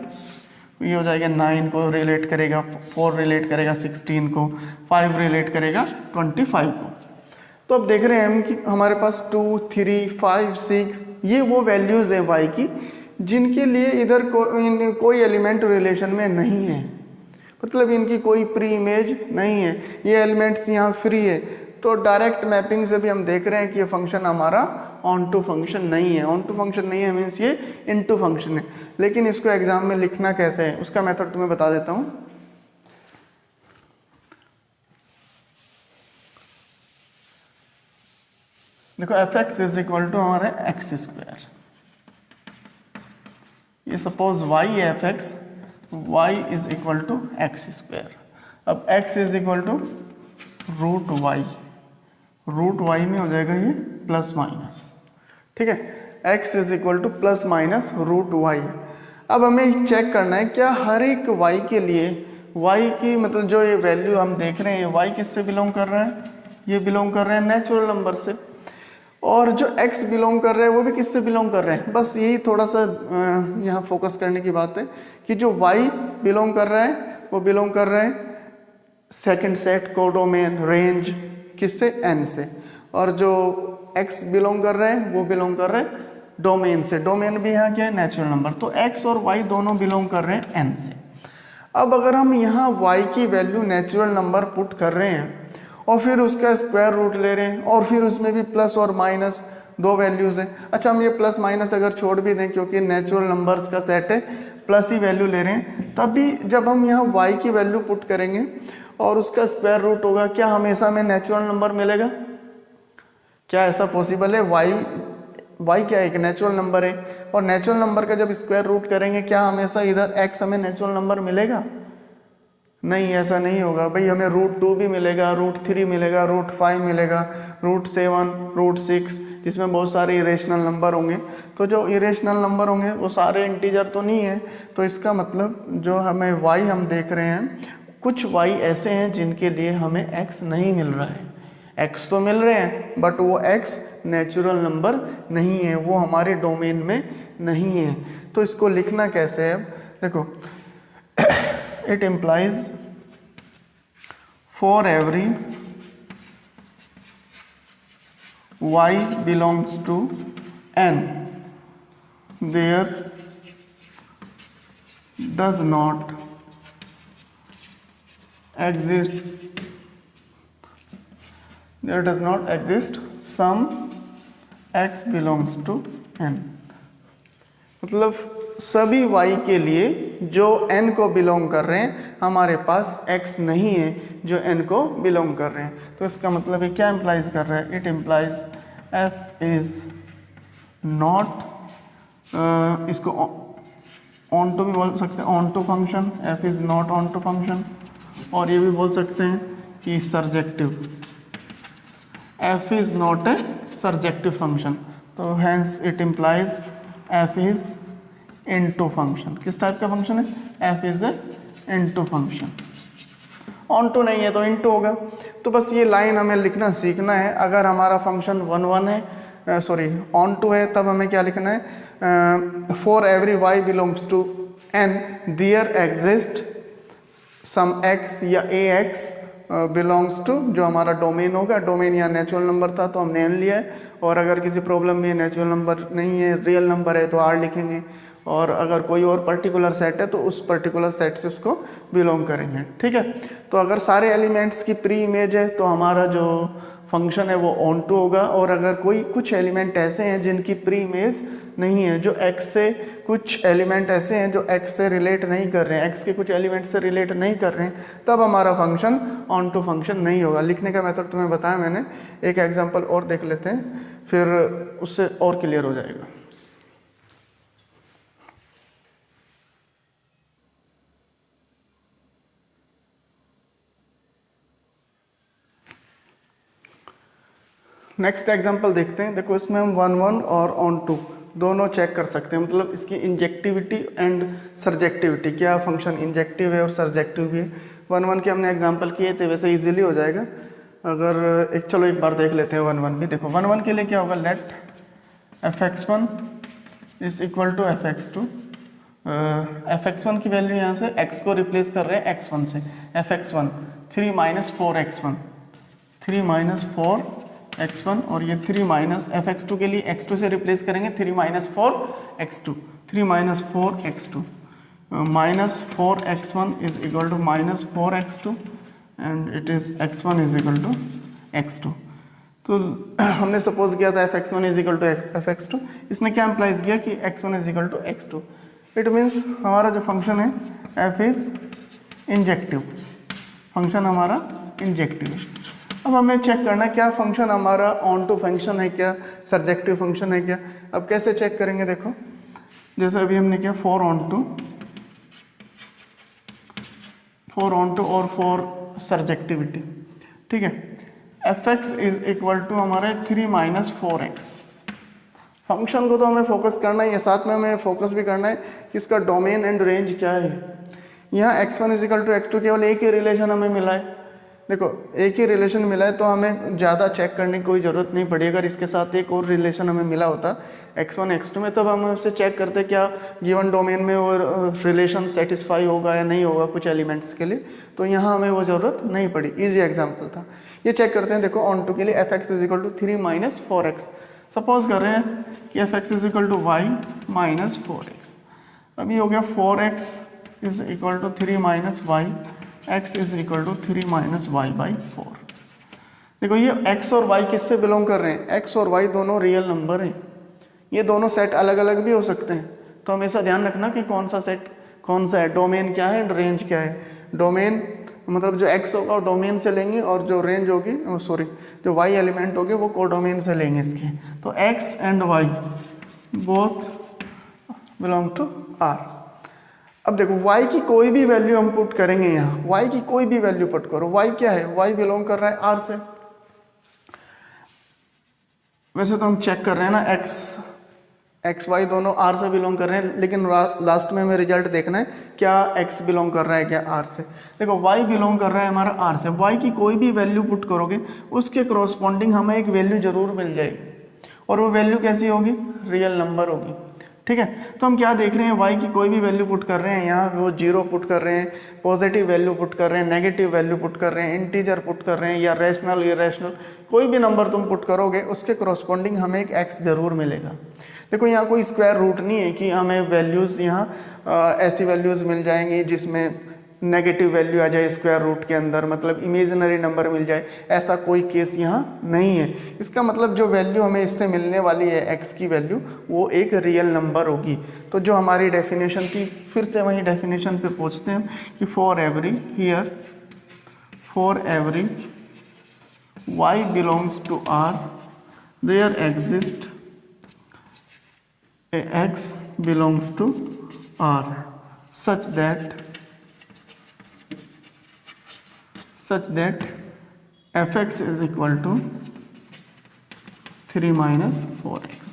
ये हो जाएगा 9 को रिलेट करेगा, 4 रिलेट करेगा 16 को, 5 रिलेट करेगा 25 को। तो अब देख रहे हैं हम कि हमारे पास 2 3 5 6 ये वो वैल्यूज़ हैं y की जिनके लिए इधर कोई एलिमेंट रिलेशन में नहीं है, मतलब इनकी कोई प्री इमेज नहीं है, ये एलिमेंट्स यहाँ फ्री है। तो डायरेक्ट मैपिंग से भी हम देख रहे हैं कि ये फंक्शन हमारा ऑन टू फंक्शन नहीं है। ऑन टू फंक्शन नहीं है मीन्स ये इन टू फंक्शन है। लेकिन इसको एग्जाम में लिखना कैसे है उसका मेथड तुम्हें बता देता हूँ। देखो F x is equal to हमारा एक्स स्क्वायर, ये सपोज वाई है F X, Y is equal to x square. अब X is equal to root Y में हो जाएगा ये प्लस माइनस। ठीक है, x is equal to plus minus root Y. अब हमें चेक करना है क्या हर एक y के लिए y की मतलब जो ये वैल्यू हम देख रहे हैं y किससे बिलोंग कर रहा है? ये बिलोंग कर रहे हैं नेचुरल नंबर से, और जो x बिलोंग कर रहे हैं वो भी किससे बिलोंग कर रहे हैं? बस यही थोड़ा सा यहाँ फोकस करने की बात है कि जो y बिलोंग कर रहा है वो बिलोंग कर रहे हैं सेकंड सेट कोडोमेन रेंज किससे? n से, और जो x बिलोंग कर रहे हैं वो बिलोंग कर रहे हैं डोमेन से। डोमेन भी यहाँ क्या है? Natural number. तो x और y दोनों बिलोंग कर रहे हैं n से। अब अगर हम यहाँ y की वैल्यू नेचुरल नंबर पुट कर रहे हैं और फिर उसका स्क्वायर रूट ले रहे हैं और फिर उसमें भी प्लस और माइनस दो वैल्यूज़ हैं। अच्छा, हम ये प्लस माइनस अगर छोड़ भी दें क्योंकि नेचुरल नंबर्स का सेट है, प्लस ही वैल्यू ले रहे हैं, तब भी जब हम यहाँ y की वैल्यू पुट करेंगे और उसका स्क्वायर रूट होगा, क्या हमेशा में नेचुरल नंबर मिलेगा? क्या ऐसा पॉसिबल है? y क्या है? एक नेचुरल नंबर है, और नेचुरल नंबर का जब स्क्वायर रूट करेंगे क्या हमेशा इधर x हमें नेचुरल नंबर मिलेगा? नहीं, ऐसा नहीं होगा भाई, हमें √2 भी मिलेगा, √3 मिलेगा, √5 मिलेगा, √7, √6, जिसमें बहुत सारे इरेशनल नंबर होंगे। तो जो इरेशनल नंबर होंगे वो सारे इंटीजर तो नहीं है। तो इसका मतलब जो हमें y हम देख रहे हैं, कुछ y ऐसे हैं जिनके लिए हमें x नहीं मिल रहा है। x तो मिल रहे हैं बट वो x नेचुरल नंबर नहीं है, वो हमारे डोमेन में नहीं है। तो इसको लिखना कैसे है, देखो, it implies for every y belongs to n, there does not exist some x belongs to n। मतलब सभी y के लिए जो n को बिलोंग कर रहे हैं, हमारे पास x नहीं है जो n को बिलोंग कर रहे हैं। तो इसका मतलब ये क्या इम्प्लाइज कर रहा है, it implies f is not, इसको ऑन टू भी बोल सकते हैं, onto function, f is not onto function, और ये भी बोल सकते हैं कि surjective, f is not a surjective function. तो hence it implies f is into function. किस टाइप का फंक्शन है, f is a into function. Onto नहीं है तो इनटू होगा। तो बस ये लाइन हमें लिखना सीखना है। अगर हमारा फंक्शन 1 है, सॉरी ऑन टू है, तब हमें क्या लिखना है, for every y belongs to n there exist some x या ax बिलोंग्स टू, जो हमारा डोमेन होगा, डोमेन या नेचुरल नंबर था तो हमने n लिया है, और अगर किसी प्रॉब्लम में नेचुरल नंबर नहीं है, रियल नंबर है, तो r लिखेंगे, और अगर कोई और पर्टिकुलर सेट है तो उस पर्टिकुलर सेट से उसको बिलोंग करेंगे। ठीक है, तो अगर सारे एलिमेंट्स की प्री इमेज है तो हमारा जो फंक्शन है वो ऑन टू होगा, और अगर कोई कुछ एलिमेंट ऐसे हैं जिनकी प्री इमेज नहीं है, जो x से, कुछ एलिमेंट ऐसे हैं जो x से रिलेट नहीं कर रहे हैं, x के कुछ एलिमेंट से रिलेट नहीं कर रहे हैं, तब हमारा फंक्शन ऑन टू फंक्शन नहीं होगा। लिखने का मेथड तुम्हें बताया मैंने, एक एग्जांपल और देख लेते हैं, फिर उससे और क्लियर हो जाएगा। नेक्स्ट एग्जांपल देखते हैं। देखो, इसमें हम 1 और ऑन टू दोनों चेक कर सकते हैं, मतलब इसकी इंजेक्टिविटी एंड सर्जेक्टिविटी, क्या फंक्शन इंजेक्टिव है और सर्जेक्टिव भी है। 1 के हमने एग्जांपल किए थे, वैसे इजीली हो जाएगा। अगर चलो एक बार देख लेते हैं 1 भी। देखो 1 के लिए क्या होगा, late fx1 is equal to fx2। fx1 की वैल्यू यहाँ से x को रिप्लेस कर रहे हैं x1 से, fx1 3 - 4x1, 3 - 4x1, और ये 3 - fx2 के लिए x2 से रिप्लेस करेंगे, 3 - 4x2, 3 - 4x2, -4x1 is equal to -4x2 and it is x1 is equal to x2। तो हमने सपोज किया था fx1 is equal to fx2, इसने क्या इम्प्लाइज किया कि x1 is equal to x2। It means हमारा जो फंक्शन है f इज इंजेक्टिव, फंक्शन हमारा इंजेक्टिव है। अब हमें चेक करना है क्या फंक्शन हमारा ऑन टू फंक्शन है, क्या सर्जेक्टिव फंक्शन है क्या। अब कैसे चेक करेंगे, देखो जैसे अभी हमने किया 4 ऑन टू और 4 सर्जेक्टिविटी। ठीक है, fx इज इक्वल टू हमारे 3 - 4x। फंक्शन को तो हमें फोकस करना है, साथ में हमें फोकस भी करना है कि उसका डोमेन एंड रेंज क्या है। यहाँ x1 is equal to x2 केवल एक ही रिलेशन हमें मिला है। देखो एक ही रिलेशन मिला है तो हमें ज़्यादा चेक करने की कोई ज़रूरत नहीं पड़ी। अगर इसके साथ एक और रिलेशन हमें मिला होता x1 x2 में, तब हम उससे चेक करते क्या गिवन डोमेन में वो रिलेशन सेटिस्फाई होगा या नहीं होगा कुछ एलिमेंट्स के लिए। तो यहाँ हमें वो ज़रूरत नहीं पड़ी, ईजी एग्जाम्पल था। ये चेक करते हैं, देखो ऑन टू के लिए fx is equal to 3 - 4x। Suppose कर रहे हैं कि fx is equal to y - 4x। अभी हो गया 4x is equal to 3 - y, x is equal to 3 - y/4। देखो ये x और y किससे बिलोंग कर रहे हैं, x और y दोनों रियल नंबर हैं। ये दोनों सेट अलग अलग भी हो सकते हैं, तो हमेशा ध्यान रखना कि कौन सा सेट कौन सा है, डोमेन क्या है, रेंज क्या है। डोमेन मतलब जो x होगा वो डोमेन से लेंगे, और जो रेंज होगी जो y एलिमेंट होगे वो कोडोमेन से लेंगे इसके। तो x and y both belong to R। अब देखो y की कोई भी वैल्यू हम पुट करेंगे यहाँ, y की कोई भी वैल्यू पुट करो, y क्या है, y बिलोंग कर रहा है r से। वैसे तो हम चेक कर रहे हैं ना x y दोनों r से बिलोंग कर रहे हैं, लेकिन लास्ट में हमें रिजल्ट देखना है क्या x बिलोंग कर रहा है क्या r से। देखो y बिलोंग कर रहा है हमारा r से, y की कोई भी वैल्यू पुट करोगे उसके करस्पॉन्डिंग हमें एक वैल्यू जरूर मिल जाएगी, और वो वैल्यू कैसी होगी, रियल नंबर होगी। ठीक है, तो हम क्या देख रहे हैं, y की कोई भी वैल्यू पुट कर रहे हैं, यहाँ वो 0 पुट कर रहे हैं, पॉजिटिव वैल्यू पुट कर रहे हैं, नेगेटिव वैल्यू पुट कर रहे हैं, इंटीजर पुट कर रहे हैं, या रैशनल इरेशनल, कोई भी नंबर तुम पुट करोगे उसके करस्पॉन्डिंग हमें एक x जरूर मिलेगा। देखो यहाँ कोई स्क्वायर रूट नहीं है कि हमें वैल्यूज़ यहाँ ऐसी वैल्यूज़ मिल जाएंगी जिसमें नेगेटिव वैल्यू आ जाए स्क्वायर रूट के अंदर, मतलब इमेजिनरी नंबर मिल जाए, ऐसा कोई केस यहाँ नहीं है। इसका मतलब जो वैल्यू हमें इससे मिलने वाली है x की वैल्यू, वो एक रियल नंबर होगी। तो जो हमारी डेफिनेशन थी, फिर से वही डेफिनेशन पे पहुँचते हैं कि for every y belongs to r there exist a x belongs to r such that fx is equal to 3 minus 4x।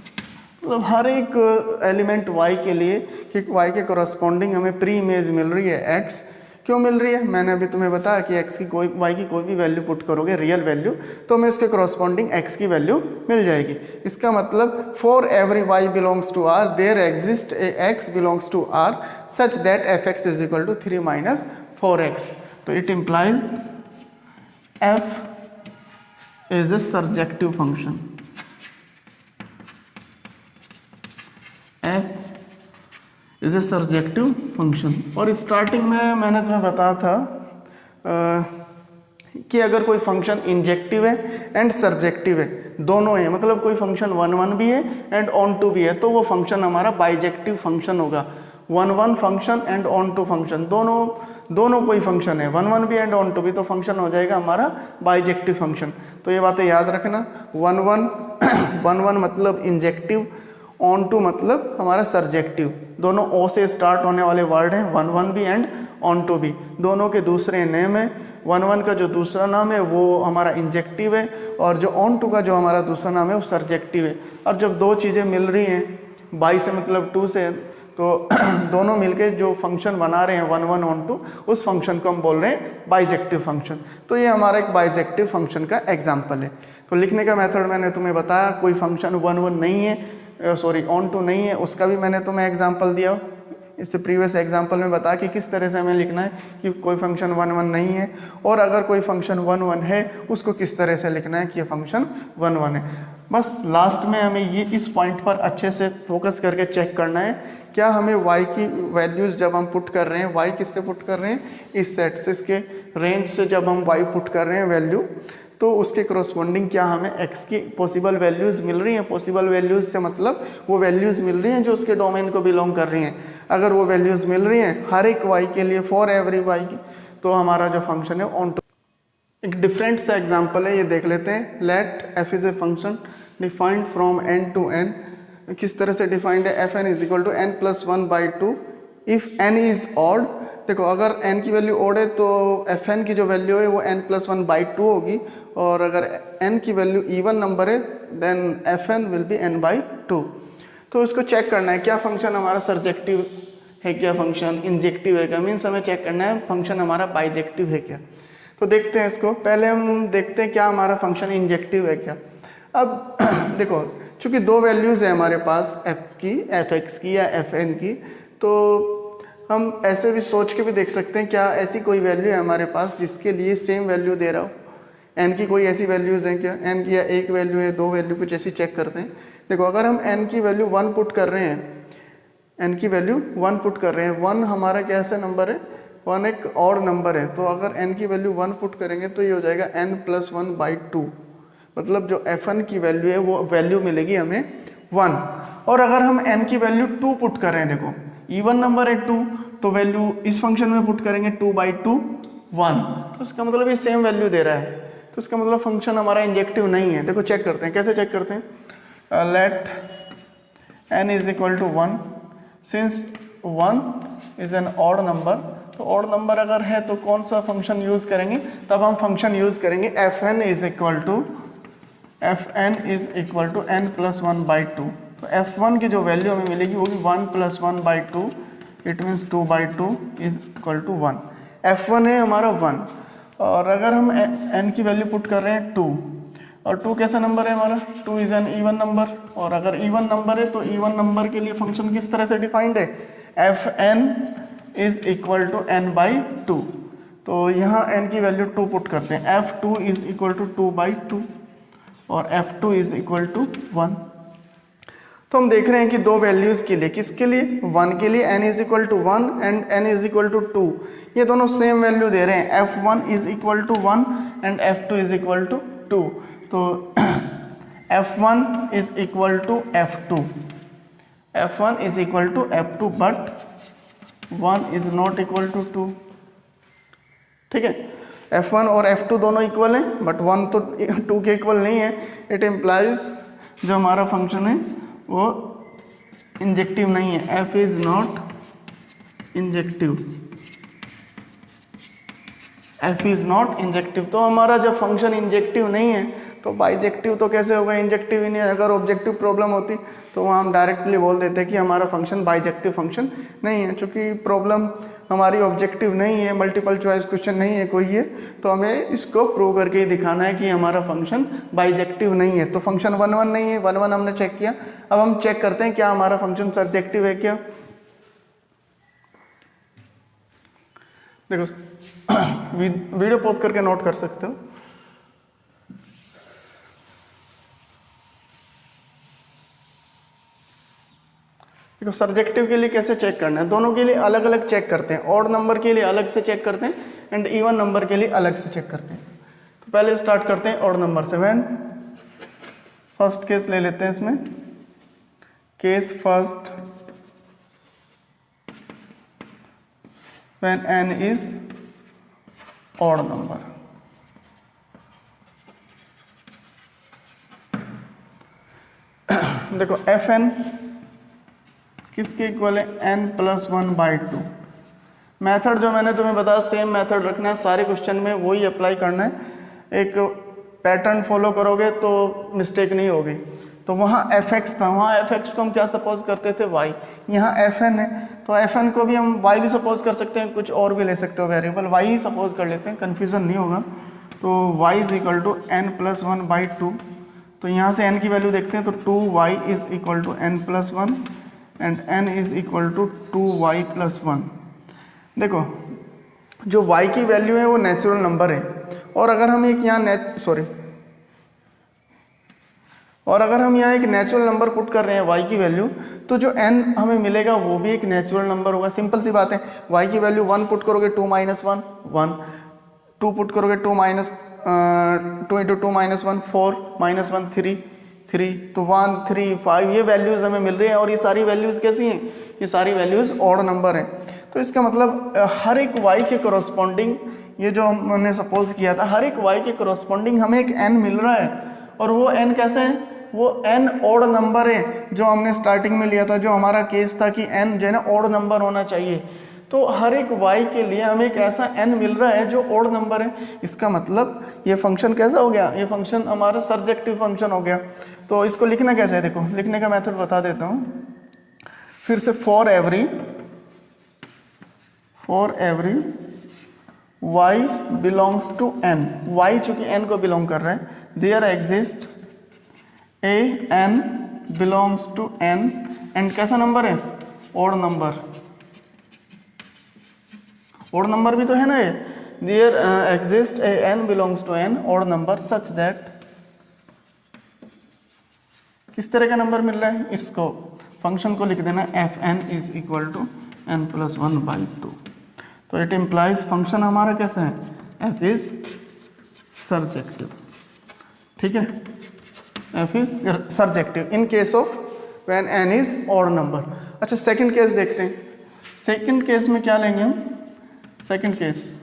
मतलब हर एक एलिमेंट y के लिए कि y के करस्पॉन्डिंग हमें प्री इमेज मिल रही है x। क्यों मिल रही है, मैंने अभी तुम्हें बताया कि x की कोई y की कोई भी वैल्यू पुट करोगे रियल वैल्यू, तो हमें उसके करस्पॉन्डिंग x की वैल्यू मिल जाएगी। इसका मतलब for every y belongs to r there exist a x belongs to r such that fx is equal to 3 minus 4x। तो it implies f is a surjective function, f is a surjective function. और starting में मैंने तुम्हें बताया था कि अगर कोई फंक्शन इंजेक्टिव है एंड सर्जेक्टिव है, दोनों है, मतलब कोई फंक्शन 1 भी है एंड ऑन टू भी है, तो वो फंक्शन हमारा बाइजेक्टिव फंक्शन होगा। 1 function and onto function, दोनों कोई फंक्शन है, 1 भी एंड ऑन टू भी, तो फंक्शन हो जाएगा हमारा बाइजेक्टिव फंक्शन। तो ये बातें याद रखना, 1 मतलब इंजेक्टिव, ऑन टू मतलब हमारा सर्जेक्टिव, दोनों ओ से स्टार्ट होने वाले वर्ड हैं, 1 भी एंड ऑन टू भी, दोनों के दूसरे नेम है। 1 का जो दूसरा नाम है वो हमारा इंजेक्टिव है, और जो ऑन टू का जो हमारा दूसरा नाम है वो सर्जेक्टिव है। और जब दो चीज़ें मिल रही हैं, बाई से मतलब 2 से, तो दोनों मिलके जो फंक्शन बना रहे हैं 1 ऑन टू, उस फंक्शन को हम बोल रहे हैं बाइजेक्टिव फंक्शन। तो ये हमारा एक बाइजेक्टिव फंक्शन का एग्जाम्पल है। तो लिखने का मेथड मैंने तुम्हें बताया, कोई फंक्शन 1 नहीं है, ऑन टू नहीं है, उसका भी मैंने तुम्हें एग्जांपल दिया। इससे प्रीवियस एग्जांपल में बता कि किस तरह से हमें लिखना है कि कोई फंक्शन 1 नहीं है, और अगर कोई फंक्शन 1 है उसको किस तरह से लिखना है कि ये फंक्शन 1 है। बस लास्ट में हमें ये इस पॉइंट पर अच्छे से फोकस करके चेक करना है, क्या हमें y की वैल्यूज़ जब हम पुट कर रहे हैं, y किससे पुट कर रहे हैं, इस सेट से, इसके रेंज से जब हम y पुट कर रहे हैं वैल्यू, तो उसके करस्पॉन्डिंग क्या हमें x की पॉसिबल वैल्यूज़ मिल रही हैं। पॉसिबल वैल्यूज़ से मतलब वो वैल्यूज़ मिल रही हैं जो उसके डोमेन को बिलोंग कर रही हैं। अगर वो वैल्यूज़ मिल रही हैं हर एक y के लिए, फॉर एवरी y की, तो हमारा जो फंक्शन है ऑन टू। एक डिफरेंट सा एग्जांपल है, ये देख लेते हैं। Let f is a function defined from n to n। किस तरह से डिफाइंड है, fn is equal to n+1/2 if n is odd. देखो अगर n की वैल्यू ऑड है तो fn की जो वैल्यू है वो n+1/2 होगी, और अगर n की वैल्यू इवन नंबर है then fn will be n/2। तो इसको चेक करना है क्या फंक्शन हमारा सर्जेक्टिव है, क्या फंक्शन इंजेक्टिव है क्या, मीन्स हमें चेक करना है फंक्शन हमारा बाइजेक्टिव है क्या। तो देखते हैं इसको, पहले हम देखते हैं क्या हमारा फंक्शन इंजेक्टिव है क्या। अब देखो चूँकि दो वैल्यूज़ है हमारे पास, fx की या fn की, तो हम ऐसे भी सोच के भी देख सकते हैं क्या ऐसी कोई वैल्यू है हमारे पास जिसके लिए सेम वैल्यू दे रहा हो। n की कोई ऐसी वैल्यूज़ हैं क्या, n की या एक वैल्यू है, दो वैल्यू, कुछ ऐसी चेक करते हैं। देखो अगर हम n की वैल्यू 1 पुट कर रहे हैं, n की वैल्यू 1 पुट कर रहे हैं, 1 हमारा कैसा नंबर है, 1 एक ऑड नंबर है, तो अगर n की वैल्यू 1 पुट करेंगे तो ये हो जाएगा n+1/2, मतलब जो fn की वैल्यू है वो वैल्यू मिलेगी हमें 1। और अगर हम n की वैल्यू 2 पुट कर रहे हैं, देखो इवन नंबर है 2, तो वैल्यू इस फंक्शन में पुट करेंगे 2/2 1, तो इसका मतलब ये सेम वैल्यू दे रहा है, तो इसका मतलब फंक्शन हमारा इंजेक्टिव नहीं है। देखो चेक करते हैं, कैसे चेक करते हैं, let n is equal to 1, since 1 is an odd number, तो ऑड नंबर अगर है तो कौन सा फंक्शन यूज़ करेंगे, तब हम फंक्शन यूज़ करेंगे fn is equal to n plus 1/2। तो f1 की जो वैल्यू हमें मिलेगी वो भी 1 plus 1/2, it means 2/2 is equal to 1। f1 है हमारा 1, और अगर हम n की वैल्यू पुट कर रहे हैं 2, और 2 कैसा नंबर है हमारा, 2 इज एन इवन नंबर, और अगर इवन नंबर है तो इवन नंबर के लिए फंक्शन किस तरह से डिफाइंड है, fn is equal to n/2। तो यहाँ n की वैल्यू 2 पुट करते हैं, f2 इज इक्वल टू 2/2 और f2 इज इक्वल टू 1। तो हम देख रहे हैं कि दो वैल्यूज के लिए, किसके लिए, 1 के लिए n is equal to 1 and n is equal to 2, ये दोनों सेम वैल्यू दे रहे हैं, f1 is equal to 1 and f2 is equal to 2। तो f1 is equal to f2, f1 is equal to f2 but 1 is not equal to 2। ठीक है, f1 और f2 दोनों इक्वल हैं बट 1 तो 2 के इक्वल नहीं है। इट इम्प्लाइज जो हमारा फंक्शन है वो इंजेक्टिव नहीं है, f is not injective, f is not injective. तो हमारा जब फंक्शन इंजेक्टिव नहीं है तो बाइजेक्टिव तो कैसे होगा, इंजेक्टिव ही नहीं है। अगर ऑब्जेक्टिव प्रॉब्लम होती तो वहाँ हम डायरेक्टली बोल देते कि हमारा फंक्शन बाइजेक्टिव फंक्शन नहीं है। चूँकि प्रॉब्लम हमारी ऑब्जेक्टिव नहीं है, मल्टीपल चॉइस क्वेश्चन नहीं है कोई ये, तो हमें इसको प्रूव करके ही दिखाना है कि हमारा फंक्शन बाइजेक्टिव नहीं है। तो फंक्शन 1 1 नहीं है, 1 1 हमने चेक किया। अब हम चेक करते हैं क्या हमारा फंक्शन सर्जेक्टिव है क्या। देखो वीडियो पॉज करके नोट कर सकते हो। देखो सर्जेक्टिव के लिए कैसे चेक करना है, दोनों के लिए अलग अलग चेक करते हैं। ऑड नंबर के लिए अलग से चेक करते हैं एंड इवन नंबर के लिए अलग से चेक करते हैं। तो पहले स्टार्ट करते हैं ऑड नंबर से। व्हेन, फर्स्ट केस ले लेते हैं इसमें, case first, when n is odd number. देखो fn किसके इक्वल है, n प्लस 1/2। मैथड जो मैंने तुम्हें बताया सेम मैथड रखना है सारे क्वेश्चन में, वही अप्लाई करना है। एक पैटर्न फॉलो करोगे तो मिस्टेक नहीं होगी। तो वहाँ fx था, वहाँ fx को हम क्या सपोज करते थे, y। यहाँ fn है तो fn को भी हम y भी सपोज कर सकते हैं, कुछ और भी ले सकते हो वेरिएबल, y ही सपोज कर लेते हैं, कन्फ्यूज़न नहीं होगा। तो y is equal to n plus 1/2। तो यहाँ से n की वैल्यू देखते हैं तो 2y is equal to n plus 1 and n is equal to 2y plus 1। देखो जो y की वैल्यू है वो नेचुरल नंबर है, और अगर हम एक यहाँ और अगर हम यहाँ एक नेचुरल नंबर पुट कर रहे हैं y की वैल्यू, तो जो n हमें मिलेगा वो भी एक नेचुरल नंबर होगा। सिंपल सी बात है, y की वैल्यू 1 पुट करोगे 2 माइनस 1 1, 2 पुट करोगे 2 माइनस 2 इंटू 2 माइनस 1 4 माइनस 1 3 3, तो 1 3 5 ये वैल्यूज़ हमें मिल रही हैं। और ये सारी वैल्यूज़ कैसी हैं, ये सारी वैल्यूज़ ऑड नंबर हैं। तो इसका मतलब हर एक y के कोरस्पॉन्डिंग, ये जो हमने सपोज किया था, हर एक y के कोरस्पॉन्डिंग हमें एक n मिल रहा है। और वो n कैसे है, वो n ऑड नंबर है जो हमने स्टार्टिंग में लिया था, जो हमारा केस था कि n जो है ना ऑड नंबर होना चाहिए। तो हर एक y के लिए हमें एक ऐसा n मिल रहा है जो ऑड नंबर है। इसका मतलब ये फंक्शन कैसा हो गया, ये फंक्शन हमारा सर्जेक्टिव फंक्शन हो गया। तो इसको लिखना कैसे है, देखो लिखने का मेथड बता देता हूँ फिर से। For every y belongs to n, y चूंकि n को बिलोंग कर रहा है, there exist a n belongs to n and कैसा नंबर है, ऑड नंबर। ऑड नंबर भी तो है ना ये, there exist a n belongs to n odd number such that, किस तरह का नंबर मिल रहा है, इसको फंक्शन को लिख देना fn is equal to n plus 1/2। तो इट इम्प्लाइज फंक्शन हमारा कैसा है, f इज सर्जेक्टिव। ठीक है, f is surjective in case of when n is odd number. अच्छा सेकंड केस देखते हैं। सेकंड केस में क्या लेंगे हम, second case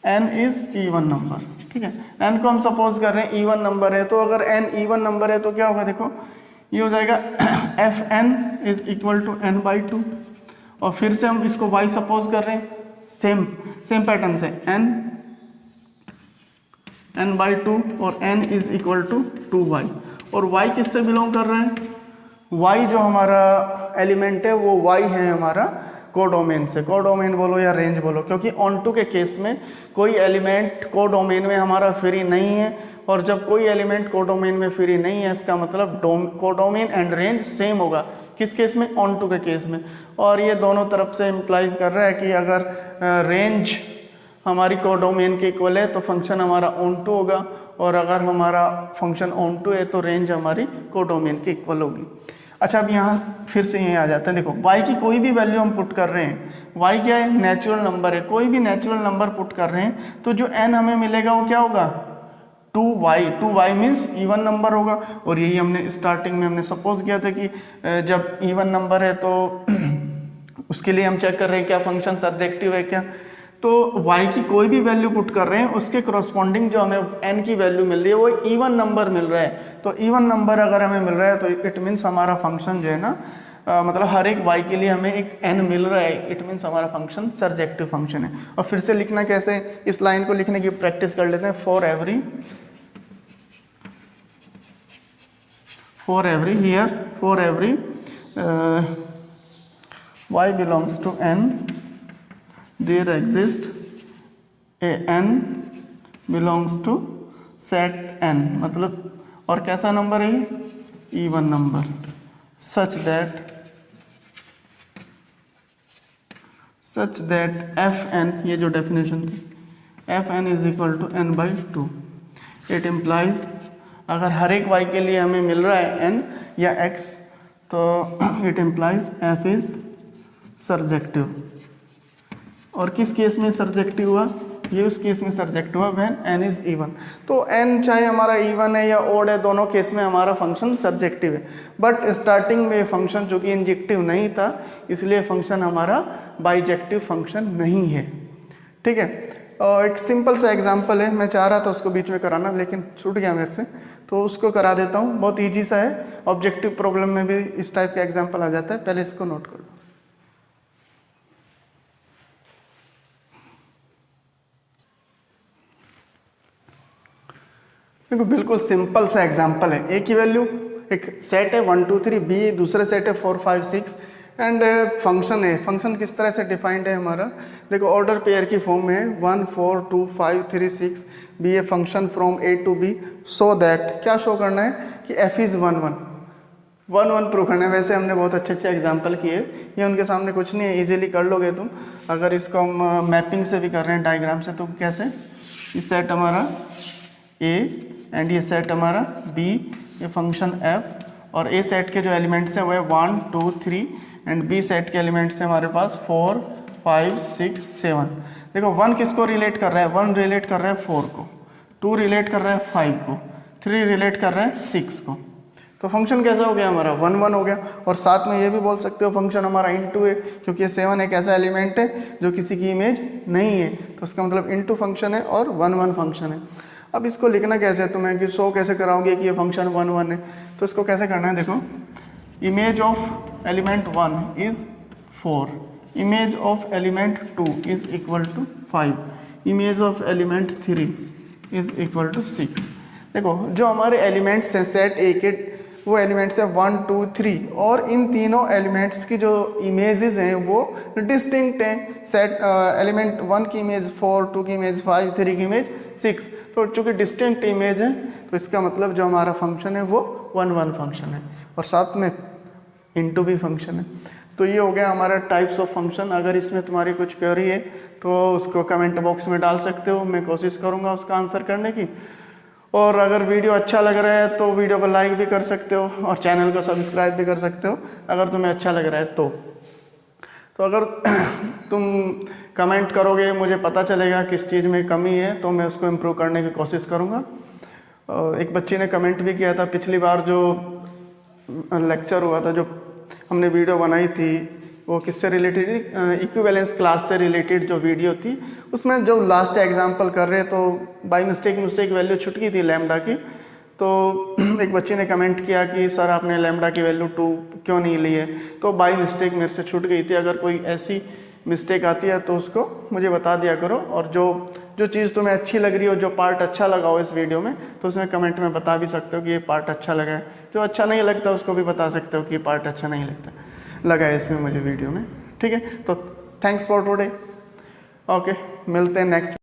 n is even number. ठीक है, n को हम सपोज कर रहे हैं इवन नंबर है, तो अगर n इवन नंबर है तो क्या होगा, देखो ये हो जाएगा fn is equal to n/2। और फिर से हम इसको y सपोज कर रहे हैं, सेम पैटर्न से n/2 और n is equal to 2y। और y किससे बिलोंग कर रहा है? y जो हमारा एलिमेंट है वो y है हमारा कोडोमेन से। कोडोमेन बोलो या रेंज बोलो, क्योंकि ऑनटू के केस में कोई एलिमेंट कोडोमेन में हमारा फ्री नहीं है, और जब कोई एलिमेंट कोडोमेन में फ्री नहीं है इसका मतलब कोडोमेन एंड रेंज सेम होगा। किस केस में? ऑनटू के केस में। और ये दोनों तरफ से इम्प्लाइज कर रहा है कि अगर रेंज हमारी कोडोमेन के इक्वल है तो फंक्शन हमारा ऑन टू होगा, और अगर हमारा फंक्शन ऑन टू है तो रेंज हमारी कोडोमेन के इक्वल होगी। अच्छा, अब यहाँ फिर से यहीं आ जाता है, देखो y की कोई भी वैल्यू हम पुट कर रहे हैं, y क्या है? नेचुरल नंबर है। कोई भी नेचुरल नंबर पुट कर रहे हैं तो जो n हमें मिलेगा वो क्या होगा? 2y मीन्स इवन नंबर होगा। और यही हमने स्टार्टिंग में हमने सपोज किया था कि जब इवन नंबर है तो उसके लिए हम चेक कर रहे हैं क्या फंक्शन सब्जेक्टिव है क्या। तो y की कोई भी वैल्यू पुट कर रहे हैं उसके करस्पॉन्डिंग जो हमें n की वैल्यू मिल रही है वो इवन नंबर मिल रहा है। तो इवन नंबर अगर हमें मिल रहा है तो इट मीन्स हमारा फंक्शन जो है ना मतलब हर एक y के लिए हमें एक n मिल रहा है, इट मीन्स हमारा फंक्शन सर्जेक्टिव फंक्शन है। और फिर से लिखना कैसे, इस लाइन को लिखने की प्रैक्टिस कर लेते हैं। For every y belongs to n, there exists a n belongs to set n, मतलब और कैसा नंबर है ये? Even number, such that fn, ये जो डेफिनेशन थी, fn is equal to n/2। It implies अगर हर एक y के लिए हमें मिल रहा है n या x तो it implies f is surjective. और किस केस में सर्जेक्टिव हुआ? ये उस केस में सर्जेक्टिव हुआ व्हेन n इज इवन। तो n चाहे हमारा इवन है या ओड है, दोनों केस में हमारा फंक्शन सर्जेक्टिव है। बट स्टार्टिंग में फंक्शन जो कि इंजेक्टिव नहीं था इसलिए फंक्शन हमारा बाइजेक्टिव फंक्शन नहीं है। ठीक है, एक सिंपल सा एग्जांपल है, मैं चाह रहा था उसको बीच में कराना लेकिन छूट गया मेरे से, तो उसको करा देता हूँ। बहुत ईजी सा है, ऑब्जेक्टिव प्रॉब्लम में भी इस टाइप का एग्जांपल आ जाता है। पहले इसको नोट कर लो। देखो बिल्कुल सिंपल सा एग्जांपल है। ए की वैल्यू, एक सेट है 1 2 3, बी दूसरे सेट है 4 5 6 एंड फंक्शन है। फंक्शन किस तरह से डिफाइंड है हमारा? देखो ऑर्डर पेयर की फॉर्म में है 1 4 2 5 3 6 B a function from A to B so that क्या शो करना है कि एफ इज़ 1 1 प्रूव करना है। वैसे हमने बहुत अच्छे एग्जाम्पल किए, ये उनके सामने कुछ नहीं है, इजीली कर लोगे तुम। अगर इसको हम मैपिंग से भी कर रहे हैं डायग्राम से, तो कैसे? ये सेट हमारा ए एंड ये सेट हमारा बी, ये फंक्शन एफ, और ए सेट के जो एलिमेंट्स हैं वो है 1 2 3 एंड बी सेट के एलिमेंट्स हैं हमारे पास 4 5 6 7। देखो 1 किसको रिलेट कर रहा है? 1 रिलेट कर रहा है 4 को, 2 रिलेट कर रहा है 5 को, 3 रिलेट कर रहा है 6 को। तो फंक्शन कैसा हो गया हमारा? 1 1 हो गया। और साथ में ये भी बोल सकते हो फंक्शन हमारा इनटू है, क्योंकि 7 एक ऐसा एलिमेंट है जो किसी की इमेज नहीं है, तो उसका मतलब इनटू फंक्शन है और 1 1 फंक्शन है। अब इसको लिखना कैसे है तुम्हें कि शो कैसे कराओगे कि ये फंक्शन 1 1 है? तो इसको कैसे करना है? देखो, image of element 1 is 4, image of element 2 is equal to 5, image of element 3 is equal to 6। देखो जो हमारे एलिमेंट्स हैं सेट ए के, वो एलिमेंट्स हैं 1 2 3, और इन तीनों एलिमेंट्स की जो इमेजेस हैं वो डिस्टिंक्ट हैं। सेट एलिमेंट 1 की इमेज 4, 2 की इमेज 5, 3 की इमेज 6। तो चूँकि डिस्टिंक्ट इमेज है तो इसका मतलब जो हमारा फंक्शन है वो 1 1 फंक्शन है, और साथ में इनटू भी फंक्शन है। तो ये हो गया हमारा टाइप्स ऑफ फंक्शन। अगर इसमें तुम्हारी कुछ क्वेरी है तो उसको कमेंट बॉक्स में डाल सकते हो, मैं कोशिश करूँगा उसका आंसर करने की। और अगर वीडियो अच्छा लग रहा है तो वीडियो को लाइक भी कर सकते हो और चैनल को सब्सक्राइब भी कर सकते हो अगर तुम्हें अच्छा लग रहा है तो अगर तुम कमेंट करोगे मुझे पता चलेगा किस चीज़ में कमी है, तो मैं उसको इम्प्रूव करने की कोशिश करूँगा। और एक बच्ची ने कमेंट भी किया था पिछली बार जो लेक्चर हुआ था, जो हमने वीडियो बनाई थी वो किससे रिलेटेड, इक्विवेलेंस क्लास से रिलेटेड जो वीडियो थी, उसमें जो लास्ट एग्जांपल कर रहे तो बाय मिस्टेक मुझसे एक वैल्यू छूट गई थी लैम्डा की, तो एक बच्चे ने कमेंट किया कि सर आपने लैम्डा की वैल्यू 2 क्यों नहीं ली है, तो बाय मिस्टेक मेरे से छूट गई थी। अगर कोई ऐसी मिस्टेक आती है तो उसको मुझे बता दिया करो, और जो चीज़ तुम्हें अच्छी लग रही हो, जो पार्ट अच्छा लगा हो इस वीडियो में, तो उसमें कमेंट में बता भी सकते हो कि ये पार्ट अच्छा लगा है। जो अच्छा नहीं लगता उसको भी बता सकते हो कि ये पार्ट अच्छा नहीं लगा है इसमें मुझे वीडियो में। ठीक है, तो थैंक्स फॉर टुडे। ओके, मिलते हैं नेक्स्ट